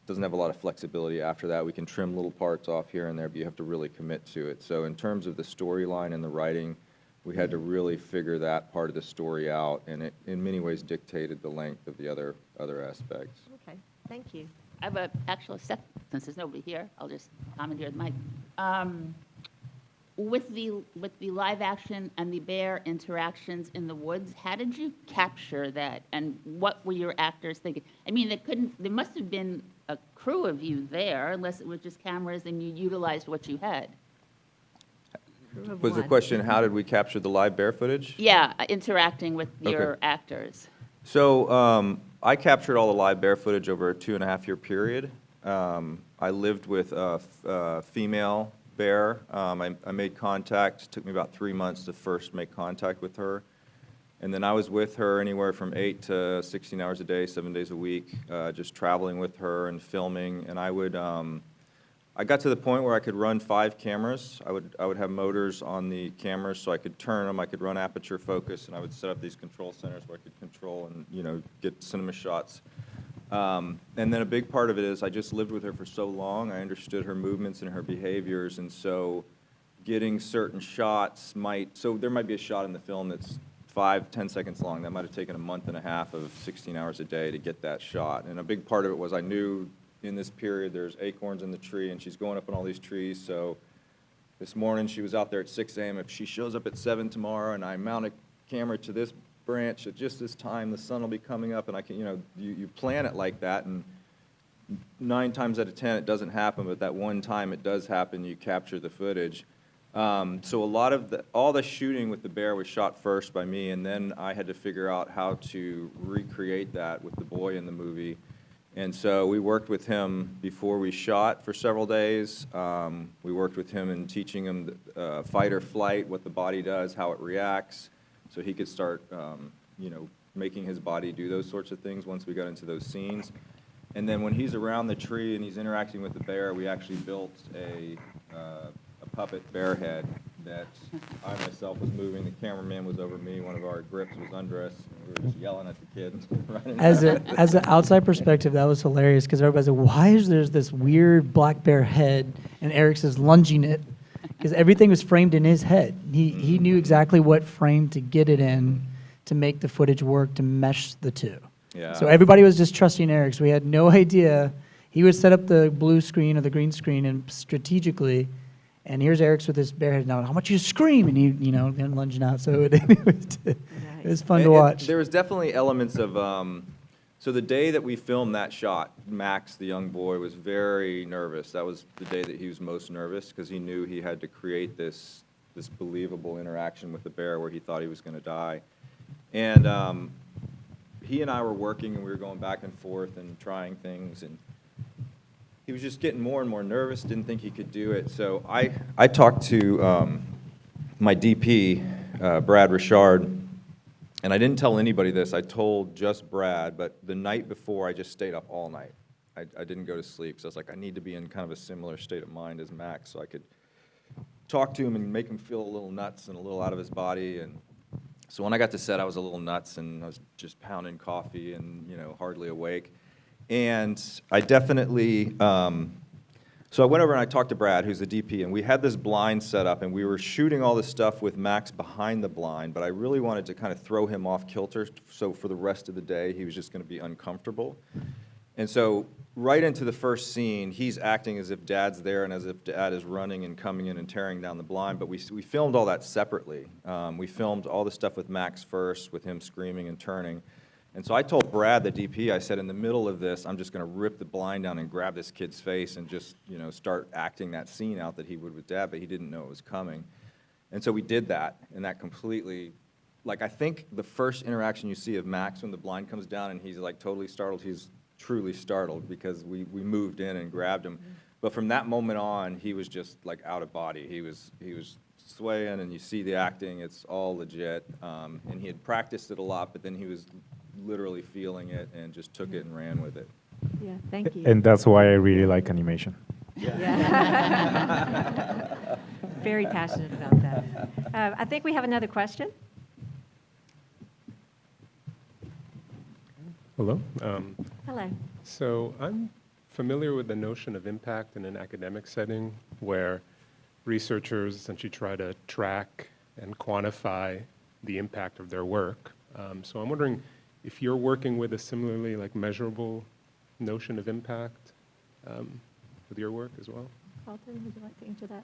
doesn't have a lot of flexibility after that. We can trim little parts off here and there, but you have to really commit to it. So in terms of the storyline and the writing, we had to really figure that part of the story out, and it in many ways dictated the length of the other aspects. Okay, thank you. I have a actual step, since there's nobody here, I'll just commandeer the mic. With the live action and the bear interactions in the woods, how did you capture that, and what were your actors thinking? I mean, there must have been a crew of you there, unless it was just cameras and you utilized what you had. Was the question, how did we capture the live bear footage? Yeah, interacting with your Okay. actors. So I captured all the live bear footage over a 2.5-year period. I lived with a female bear. I made contact. It took me about 3 months to first make contact with her. And then I was with her anywhere from 8 to 16 hours a day, 7 days a week, just traveling with her and filming. And I got to the point where I could run 5 cameras. I would have motors on the cameras so I could turn them. I could run aperture focus, and I would set up these control centers where I could control and get cinema shots. And then a big part of it is I just lived with her for so long. I understood her movements and her behaviors, and so getting certain shots so there might be a shot in the film that's 5-10 seconds long. That might have taken a month and a half of 16 hours a day to get that shot. And a big part of it was I knew in this period there's acorns in the tree, and she's going up on all these trees, so this morning she was out there at 6 a.m. If she shows up at 7 tomorrow and I mount a camera to this branch at just this time, the sun will be coming up, and I can, you plan it like that, and 9 times out of 10 it doesn't happen, but that one time it does happen, you capture the footage. So a lot of all the shooting with the bear was shot first by me, and then I had to figure out how to recreate that with the boy in the movie. And so we worked with him before we shot for several days. We worked with him in teaching him fight or flight, what the body does, how it reacts, so he could start, making his body do those sorts of things once we got into those scenes. And then when he's around the tree and he's interacting with the bear, we actually built a puppet bear head that I myself was moving. The cameraman was over me. One of our grips was under us. And we were just yelling at the kids. As an outside perspective, that was hilarious because everybody's like, why is there this weird black bear head and Arix is lunging it? Because everything was framed in his head. He knew exactly what frame to get it in to make the footage work, to mesh the two. Yeah. So everybody was just trusting Arix. We had no idea. He would set up the blue screen or the green screen and strategically, and here's Arix with his bear head now. I want you to scream, and he, then lunging out. So it was fun to watch. There was definitely elements of. So the day that we filmed that shot, Max, the young boy, was very nervous. That was the day that he was most nervous because he knew he had to create this believable interaction with the bear where he thought he was going to die. And he and I were working, and we were going back and forth and trying things, and he was just getting more and more nervous, didn't think he could do it. So I talked to my DP, Brad Richard, and I didn't tell anybody this. I told just Brad, but the night before, I just stayed up all night. I didn't go to sleep, so I was like, I need to be in kind of a similar state of mind as Max so I could talk to him and make him feel a little nuts and a little out of his body. And so when I got to set, I was a little nuts, and I was just pounding coffee and, hardly awake. And I definitely, so I went over and I talked to Brad, who's the DP, and we had this blind set up, and we were shooting all this stuff with Max behind the blind, but I really wanted to kind of throw him off kilter, so for the rest of the day, he was just going to be uncomfortable. And so right into the first scene, he's acting as if Dad's there and as if Dad is running and coming in and tearing down the blind, but we filmed all that separately. We filmed all the stuff with Max first, with him screaming and turning. And so I told Brad, the DP, I said, in the middle of this, I'm just going to rip the blind down and grab this kid's face and just, start acting that scene out that he would with Dad, but he didn't know it was coming. And so we did that, and that completely, I think the first interaction you see of Max when the blind comes down and he's, totally startled, he's truly startled because we moved in and grabbed him. But from that moment on, he was just, out of body. He was swaying, and you see the acting, it's all legit. And he had practiced it a lot, but then he was literally feeling it and just took it and ran with it. Yeah, thank you. And that's why I really like animation. Yeah. Very passionate about that. I think we have another question. Hello. Hello. So I'm familiar with the notion of impact in an academic setting where researchers essentially try to track and quantify the impact of their work. So I'm wondering if you're working with a similarly measurable notion of impact with your work as well. Carlton, would you like to answer that?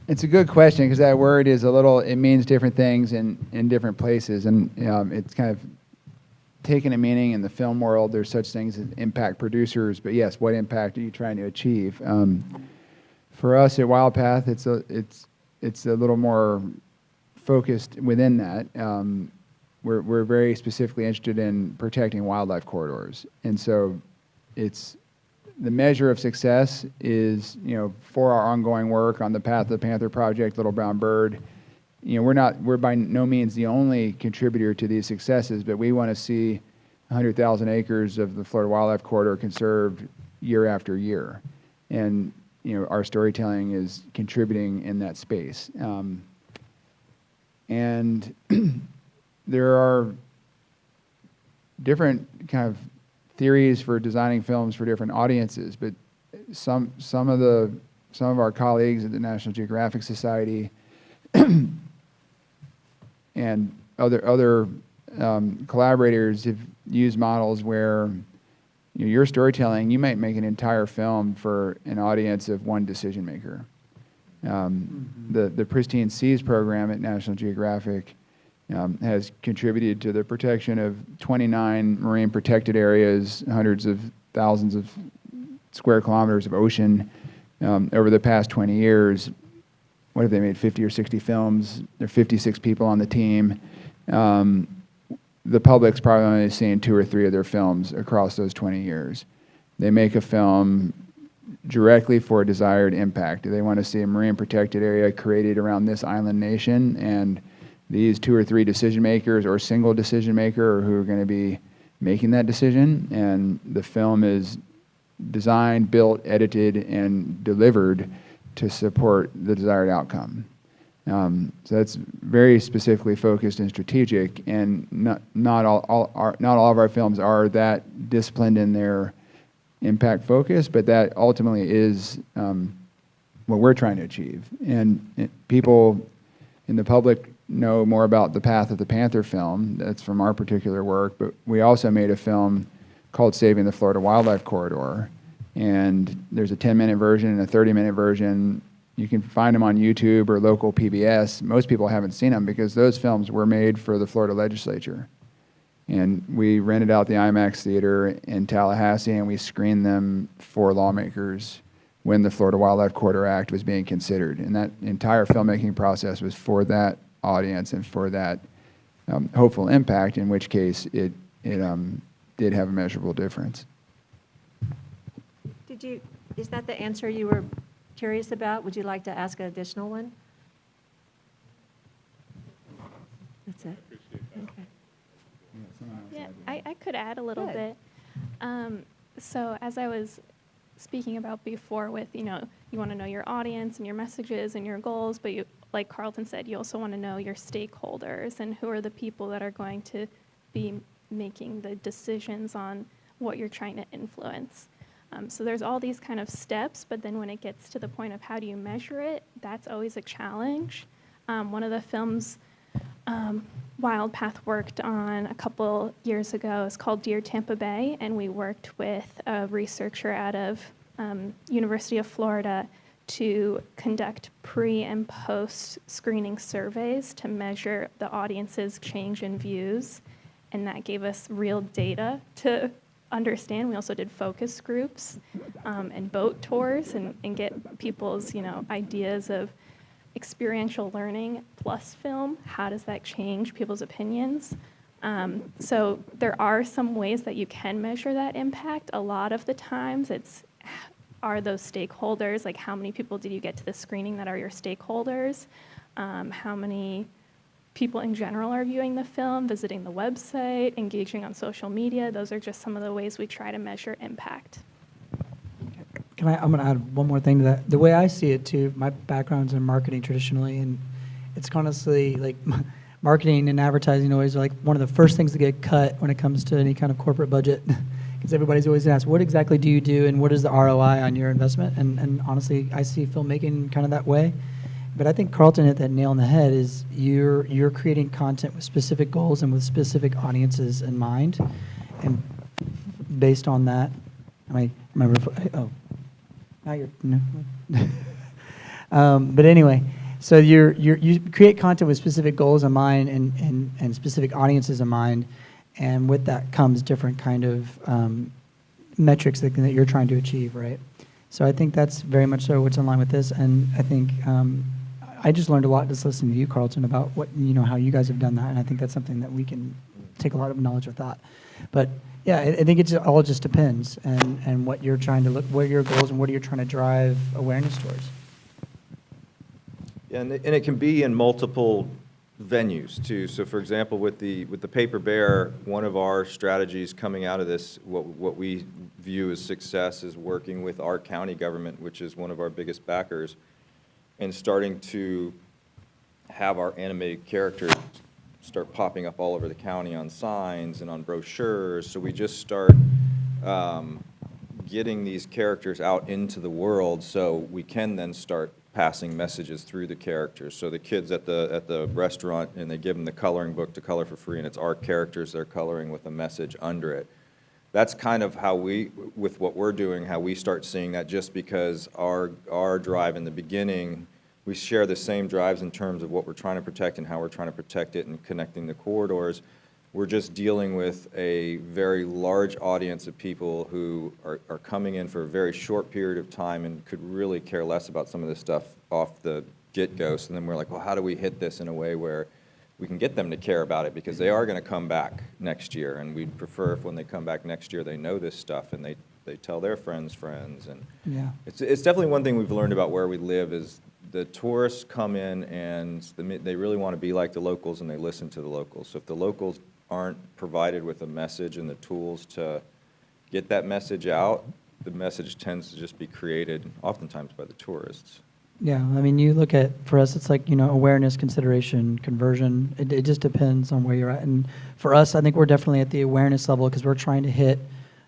It's a good question because that word is it means different things in different places, and it's kind of taken a meaning in the film world. There's such things as impact producers, but yes, what impact are you trying to achieve? For us at WildPath, it's a little more focused within that. We're very specifically interested in protecting wildlife corridors, and so it's the measure of success is for our ongoing work on the Path of the Panther Project, Little Brown Bird. We're by no means the only contributor to these successes, but we want to see 100,000 acres of the Florida Wildlife Corridor conserved year after year, and our storytelling is contributing in that space. And there are different kind of theories for designing films for different audiences, but some of our colleagues at the National Geographic Society and other collaborators have used models where your storytelling, you might make an entire film for an audience of one decision maker. The Pristine Seas program at National Geographic has contributed to the protection of 29 marine protected areas, hundreds of thousands of square kilometers of ocean over the past 20 years. What have they made, 50 or 60 films? There are 56 people on the team. The public's probably only seen 2 or 3 of their films across those 20 years. They make a film directly for desired impact. They want to see a marine protected area created around this island nation, and these 2 or 3 decision makers or single decision maker who are going to be making that decision, and the film is designed, built, edited, and delivered to support the desired outcome. So that's very specifically focused and strategic, and not all of our films are that disciplined in their impact focus, but that ultimately is what we're trying to achieve. And people in the public know more about the Path of the Panther film. That's from our particular work, but we also made a film called Saving the Florida Wildlife Corridor, and there's a 10-minute version and a 30-minute version. You can find them on YouTube or local PBS. Most people haven't seen them because those films were made for the Florida legislature. And we rented out the IMAX theater in Tallahassee, and we screened them for lawmakers when the Florida Wildlife Corridor Act was being considered. And that entire filmmaking process was for that audience and for that hopeful impact, in which case it did have a measurable difference. Is that the answer you were curious about? Would you like to ask an additional one? That's it. Okay. Yeah, I could add a little Good. bit. So as I was speaking about before with, you want to know your audience and your messages and your goals, but you, like Carlton said, you also want to know your stakeholders and who are the people that are going to be making the decisions on what you're trying to influence. So there's all these kind of steps, but then when it gets to the point of how do you measure it, that's always a challenge. One of the films Wild Path worked on a couple years ago is called Dear Tampa Bay, and we worked with a researcher out of University of Florida to conduct pre and post screening surveys to measure the audience's change in views, and that gave us real data to understand. We also did focus groups and boat tours and get people's ideas of experiential learning plus film. How does that change people's opinions? So there are some ways that you can measure that impact. A lot of the times are those stakeholders, like how many people did you get to the screening that are your stakeholders? How many people in general are viewing the film, visiting the website, engaging on social media. Those are just some of the ways we try to measure impact. I'm going to add one more thing to that. The way I see it too, my background's in marketing traditionally, and it's honestly like marketing and advertising always are like one of the first things to get cut when it comes to any kind of corporate budget, because everybody's always asked, what exactly do you do and what is the ROI on your investment? And honestly, I see filmmaking kind of that way. But I think Carlton hit that nail on the head. Is you're creating content with specific goals and with specific audiences in mind, and based on that, I remember. Oh, now you're no. But anyway, so you create content with specific goals in mind and specific audiences in mind, and with that comes different kind of metrics that you're trying to achieve, right? So I think that's very much so what's in line with this, and I think. I just learned a lot just listening to you, Carlton, about what how you guys have done that, and I think that's something that we can take a lot of knowledge with that. But yeah, I think it all just depends, and what you're trying to what are your goals and what are you trying to drive awareness towards. Yeah, and it can be in multiple venues too. So for example, with the Paper Bear, one of our strategies coming out of this, what we view as success, is working with our county government, which is one of our biggest backers, and starting to have our animated characters start popping up all over the county on signs and on brochures. So we just start getting these characters out into the world so we can then start passing messages through the characters. So the kids at the restaurant, and they give them the coloring book to color for free, and it's our characters they're coloring with a message under it. that's kind of how we, with what we're doing, how we start seeing that, just because our drive in the beginning, we share the same drives in terms of what we're trying to protect and how we're trying to protect it and connecting the corridors. We're just dealing with a very large audience of people who are coming in for a very short period of time and could really care less about some of this stuff off the get-go. So then we're like, well, how do we hit this in a way where we can get them to care about it, because they are going to come back next year, and we'd prefer if when they come back next year they know this stuff and they tell their friends' friends. And Yeah. it's definitely one thing we've learned about where we live is the tourists come in and they really want to be like the locals, and they listen to the locals. So if the locals aren't provided with a message and the tools to get that message out, the message tends to just be created oftentimes by the tourists. Yeah, I mean, you look at, for us, it's like, awareness, consideration, conversion. It just depends on where you're at. And for us, I think we're definitely at the awareness level because we're trying to hit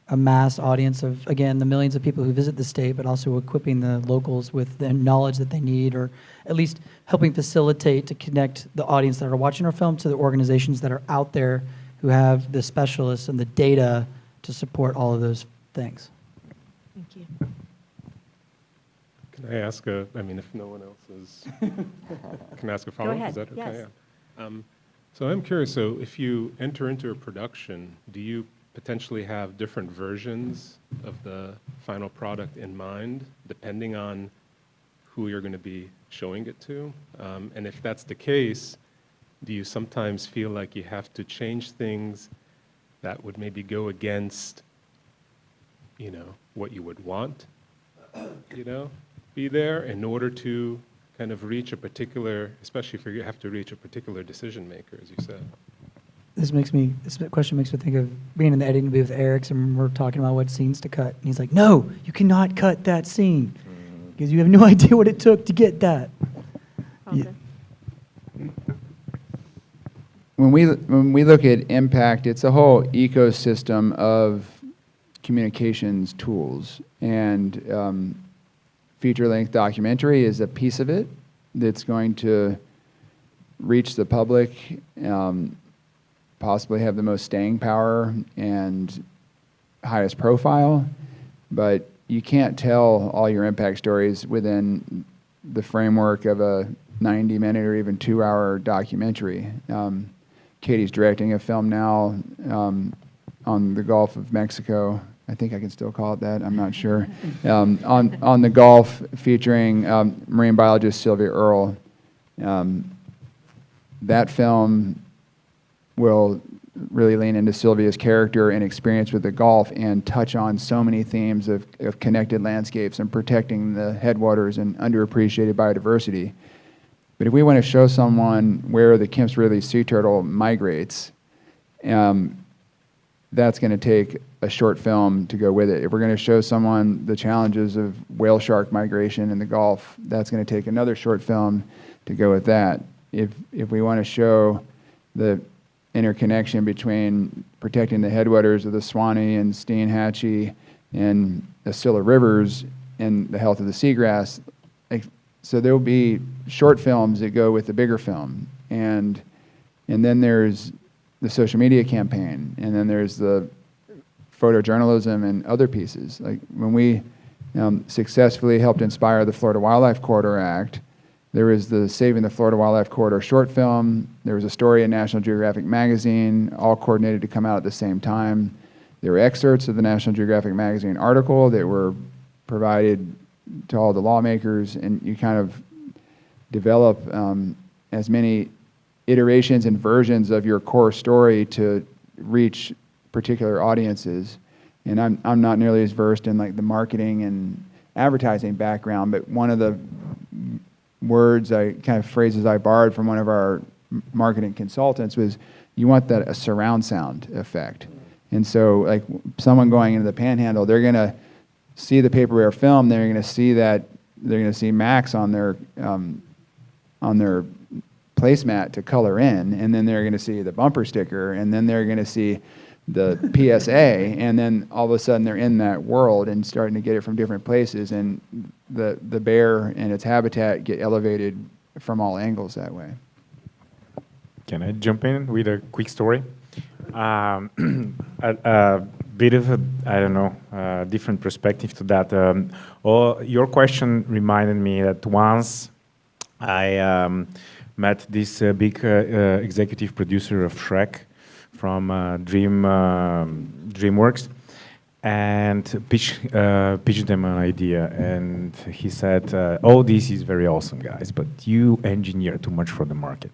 a mass audience of, again, the millions of people who visit the state, but also equipping the locals with the knowledge that they need, or at least helping facilitate to connect the audience that are watching our film to the organizations that are out there who have the specialists and the data to support all of those things. Thank you. Can I ask if no one else is, can I ask a follow-up? ahead. Is that okay? Yes. Yeah. So I'm curious, so if you enter into a production, do you potentially have different versions of the final product in mind, depending on who you're going to be showing it to? And if that's the case, do you sometimes feel like you have to change things that would maybe go against, what you would want, be there in order to kind of reach a particular, especially if you have to reach a particular decision maker, as you said? This question makes me think of being in the editing booth with Arix, and we're talking about what scenes to cut. And he's like, no, you cannot cut that scene because you have no idea what it took to get that. Okay. When we look at impact, it's a whole ecosystem of communications tools, and feature-length documentary is a piece of it that's going to reach the public, possibly have the most staying power and highest profile, but you can't tell all your impact stories within the framework of a 90-minute or even 2-hour documentary. Katie's directing a film now on the Gulf of Mexico. I think I can still call it that, I'm not sure. On the Gulf, featuring marine biologist Sylvia Earle. That film will really lean into Sylvia's character and experience with the Gulf and touch on so many themes of connected landscapes and protecting the headwaters and underappreciated biodiversity. But if we want to show someone where the Kemp's Ridley sea turtle migrates, that's going to take a short film to go with it. If we're going to show someone the challenges of whale shark migration in the Gulf, that's going to take another short film to go with that. If we want to show the interconnection between protecting the headwaters of the Swanee and Steinhatchee and the Scylla rivers and the health of the seagrass, so there will be short films that go with the bigger film, and then there's the social media campaign, and then there's the photojournalism and other pieces. Like when we successfully helped inspire the Florida Wildlife Corridor Act, there was the Saving the Florida Wildlife Corridor short film. There was a story in National Geographic magazine, all coordinated to come out at the same time. There were excerpts of the National Geographic magazine article that were provided to all the lawmakers, and you kind of develop as many iterations and versions of your core story to reach particular audiences. And I'm not nearly as versed in like the marketing and advertising background, but one of the phrases I borrowed from one of our marketing consultants was, you want that a surround sound effect. And so like someone going into the Panhandle, they're going to see the Paper Bear film, they're going to see Max on their placemat to color in, and then they're going to see the bumper sticker, and then they're going to see the PSA, and then all of a sudden they're in that world and starting to get it from different places, and the bear and its habitat get elevated from all angles that way. Can I jump in with a quick story? bit of a, I don't know, different perspective to that. Your question reminded me that once I met this big executive producer of Shrek from DreamWorks, and pitched them an idea. And he said, "Oh, this is very awesome, guys, but you engineer too much for the market."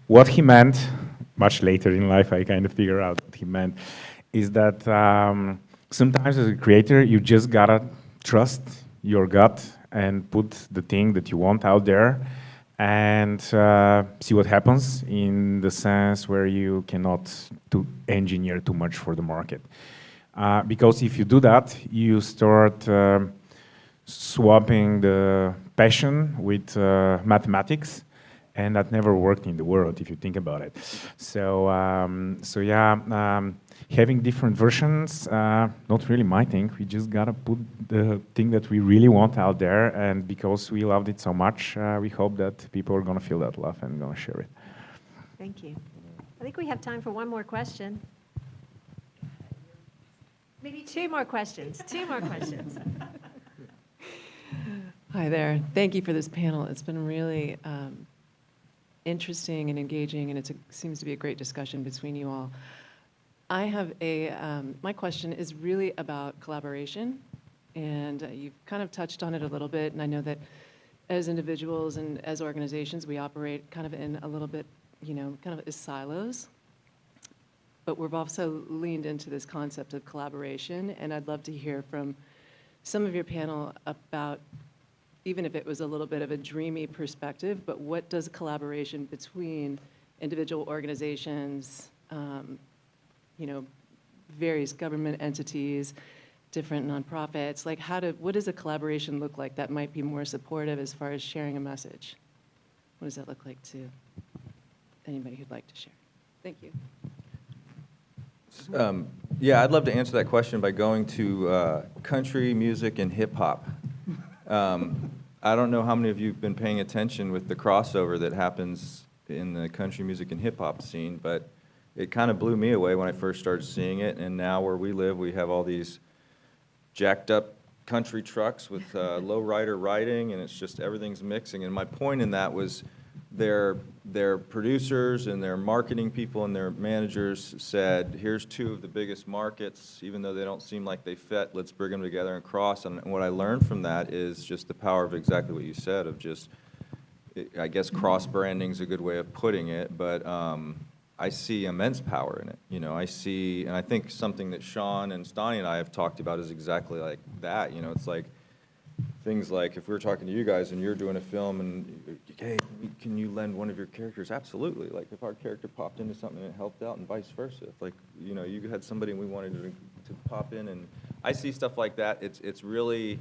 What he meant, much later in life, I kind of figure out what he meant, is that sometimes as a creator, you just gotta trust your gut and put the thing that you want out there and see what happens, in the sense where you cannot engineer too much for the market. Because if you do that, you start swapping the passion with mathematics, and that never worked in the world if you think about it. So having different versions, not really my thing. We just gotta put the thing that we really want out there, and because we loved it so much, we hope that people are gonna feel that love and gonna share it. Thank you. I think we have time for one more question. Maybe two more questions. Two more questions. Hi there. Thank you for this panel. It's been really interesting and engaging, and it seems to be a great discussion between you all. I have my question is really about collaboration, and you've kind of touched on it a little bit, and I know that as individuals and as organizations, we operate kind of in a little bit, kind of as silos, but we've also leaned into this concept of collaboration, and I'd love to hear from some of your panel about, even if it was a little bit of a dreamy perspective, but what does collaboration between individual organizations, various government entities, different nonprofits, like what does a collaboration look like that might be more supportive as far as sharing a message? What does that look like to anybody who'd like to share? Thank you. Yeah, I'd love to answer that question by going to country music and hip hop. I don't know how many of you have been paying attention with the crossover that happens in the country music and hip hop scene, but it kind of blew me away when I first started seeing it, and now where we live, we have all these jacked up country trucks with low rider riding, and it's just everything's mixing. And my point in that was their producers and their marketing people and their managers said, here's two of the biggest markets, even though they don't seem like they fit, let's bring them together and cross. And what I learned from that is just the power of exactly what you said, of just, I guess cross-branding is a good way of putting it, but I see immense power in it. I see, and I think something that Sean and Stani and I have talked about is exactly like that. It's like, things like if we're talking to you guys and you're doing a film and, hey, can you lend one of your characters? Absolutely. Like if our character popped into something and it helped out, and vice versa. If like, you had somebody and we wanted to pop in, and I see stuff like that. It's really,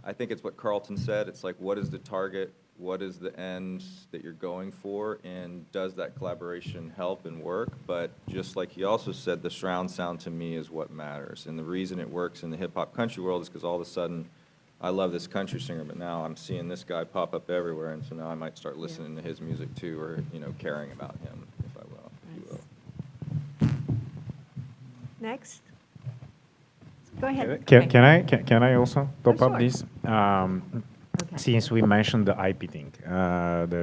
I think it's what Carlton said. It's like, what is the target? What is the end that you're going for? And does that collaboration help and work? But just like he also said, the surround sound to me is what matters. And the reason it works in the hip hop country world is because all of a sudden, I love this country singer, but now I'm seeing this guy pop up everywhere, and so now I might start listening to his music too, or caring about him, if I will. Next. Go ahead. Can I also top up sure. this? Okay. Since we mentioned the IP thing,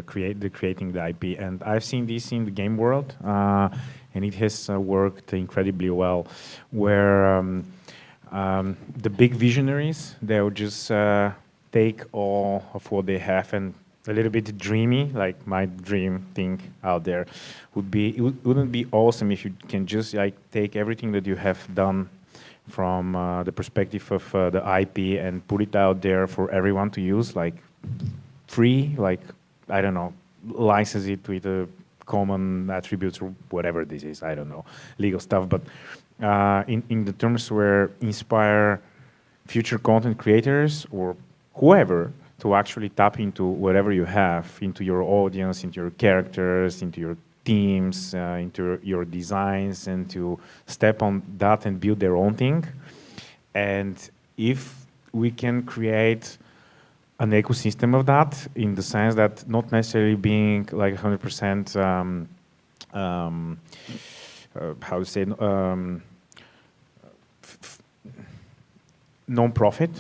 creating the IP, and I've seen this in the game world, and it has worked incredibly well, where the big visionaries, they'll just take all of what they have, and a little bit dreamy, like my dream thing out there wouldn't be awesome if you can just like take everything that you have done from the perspective of the IP and put it out there for everyone to use, like free, like, I don't know, license it with a common attributes or whatever this is, I don't know, legal stuff, but in the terms where inspire future content creators or whoever to actually tap into whatever you have, into your audience, into your characters, into your teams, into your designs, and to step on that and build their own thing. And if we can create an ecosystem of that, in the sense that not necessarily being like 100% how to say, non-profit,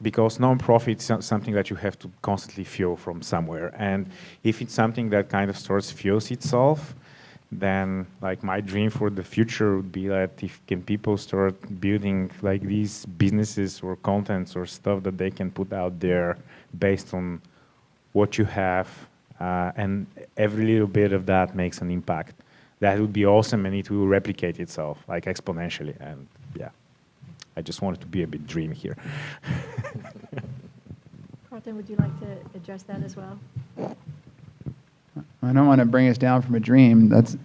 because non-profit is something that you have to constantly fuel from somewhere. And if it's something that kind of starts fuels itself, then like my dream for the future would be that if can people start building like these businesses or contents or stuff that they can put out there based on what you have, and every little bit of that makes an impact. That would be awesome, and it will replicate itself like exponentially. And yeah, I just wanted to be a bit dreamy here. Carlton, would you like to address that as well? I don't want to bring us down from a dream. That's,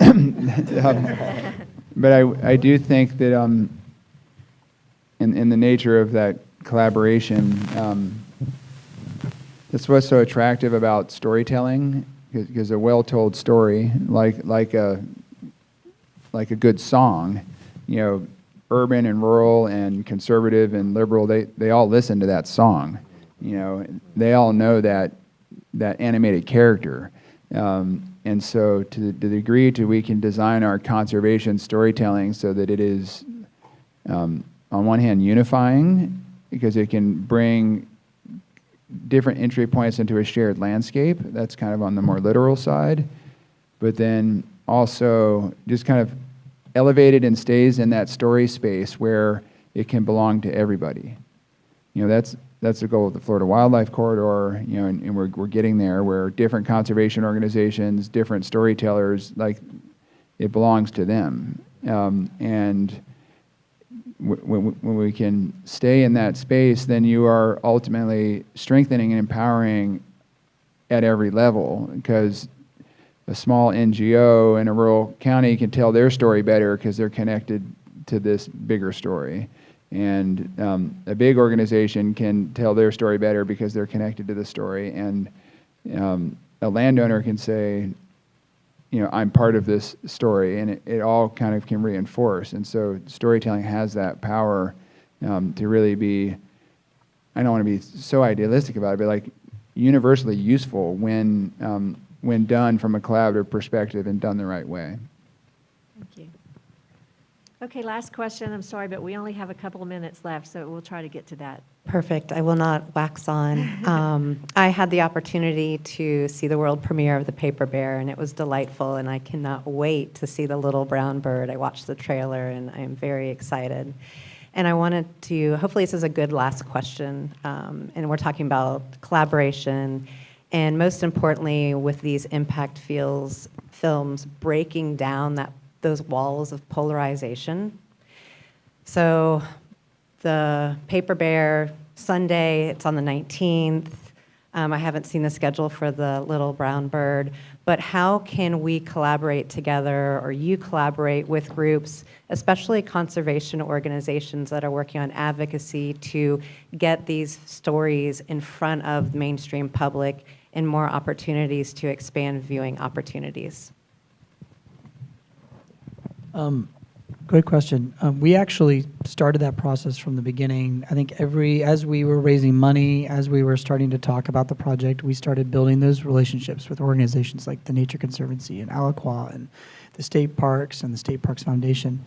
but I do think that in the nature of that collaboration, that's what's so attractive about storytelling, because a well-told story, like a good song, you know, urban and rural and conservative and liberal, they all listen to that song. You know, they all know that animated character. And so to the degree to we can design our conservation storytelling so that it is, on one hand, unifying, because it can bring different entry points into a shared landscape. That's kind of on the more literal side. But then also just kind of elevated and stays in that story space where it can belong to everybody. You know, that's the goal of the Florida Wildlife Corridor, you know, and we're getting there, where different conservation organizations, different storytellers, like, it belongs to them. And when we can stay in that space, then you are ultimately strengthening and empowering at every level, because a small NGO in a rural county can tell their story better because they're connected to this bigger story. And a big organization can tell their story better because they're connected to the story. And a landowner can say, you know, I'm part of this story, and it all kind of can reinforce. And so storytelling has that power to really be, I don't want to be so idealistic about it, but like universally useful when done from a collaborative perspective and done the right way. Thank you. Okay, last question. I'm sorry, but we only have a couple of minutes left, so we'll try to get to that. Perfect. I will not wax on. I had the opportunity to see the world premiere of The Paper Bear, and it was delightful, and I cannot wait to see the little brown bird. I watched the trailer, and I'm very excited. And I wanted to, hopefully this is a good last question, and we're talking about collaboration, and most importantly, with these impact films, breaking down those walls of polarization. So the Paper Bear, Sunday, it's on the 19th. I haven't seen the schedule for the little brown bird, but how can we collaborate together, or you collaborate with groups, especially conservation organizations that are working on advocacy, to get these stories in front of the mainstream public and more opportunities to expand viewing opportunities? Great question. We actually started that process from the beginning. I think as we were raising money, as we were starting to talk about the project, we started building those relationships with organizations like the Nature Conservancy and Alaqua and the state parks and the State Parks Foundation.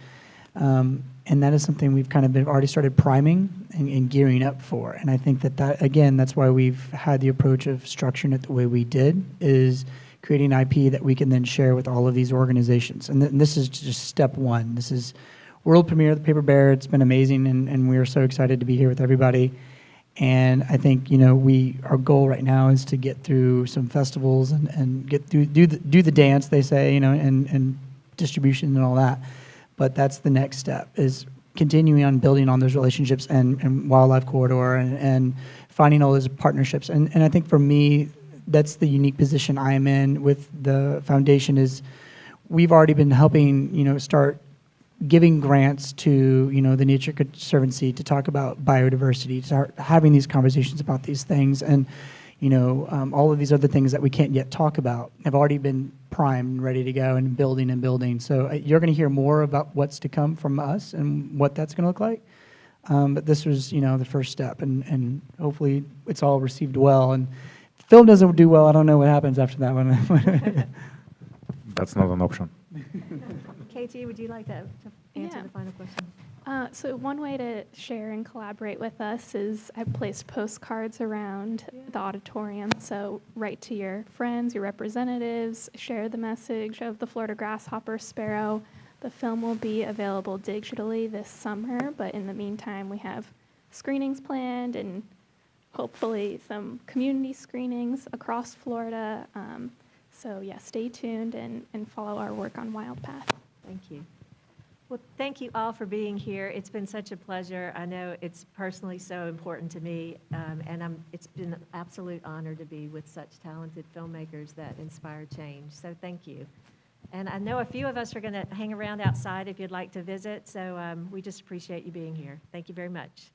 And that is something we've kind of already started priming and gearing up for. And I think that again, that's why we've had the approach of structuring it the way we did, is creating IP that we can then share with all of these organizations. And this is just step one. This is world premiere of The Paper Bear. It's been amazing, and we are so excited to be here with everybody. And I think, you know, our goal right now is to get through some festivals and get through, do the dance, they say, you know, and distribution and all that. But that's the next step, is continuing on building on those relationships and Wildlife Corridor and finding all those partnerships. And I think for me, that's the unique position I am in with the foundation, is we've already been helping, you know, start giving grants to, you know, the Nature Conservancy to talk about biodiversity, to start having these conversations about these things. And, you know, all of these other things that we can't yet talk about have already been primed and ready to go and building and building. So you're going to hear more about what's to come from us and what that's going to look like. But this was, you know, the first step, and hopefully it's all received well. And if film doesn't do well, I don't know what happens after that one. That's not an option. KT, would you like to answer Yeah. the final question? So one way to share and collaborate with us is I've placed postcards around the auditorium. So write to your friends, your representatives, share the message of the Florida grasshopper sparrow. The film will be available digitally this summer, but in the meantime, we have screenings planned and hopefully some community screenings across Florida. So yeah, stay tuned and follow our work on WildPath. Thank you. Well, thank you all for being here. It's been such a pleasure. I know it's personally so important to me, and it's been an absolute honor to be with such talented filmmakers that inspire change. So thank you. And I know a few of us are going to hang around outside if you'd like to visit, so we just appreciate you being here. Thank you very much.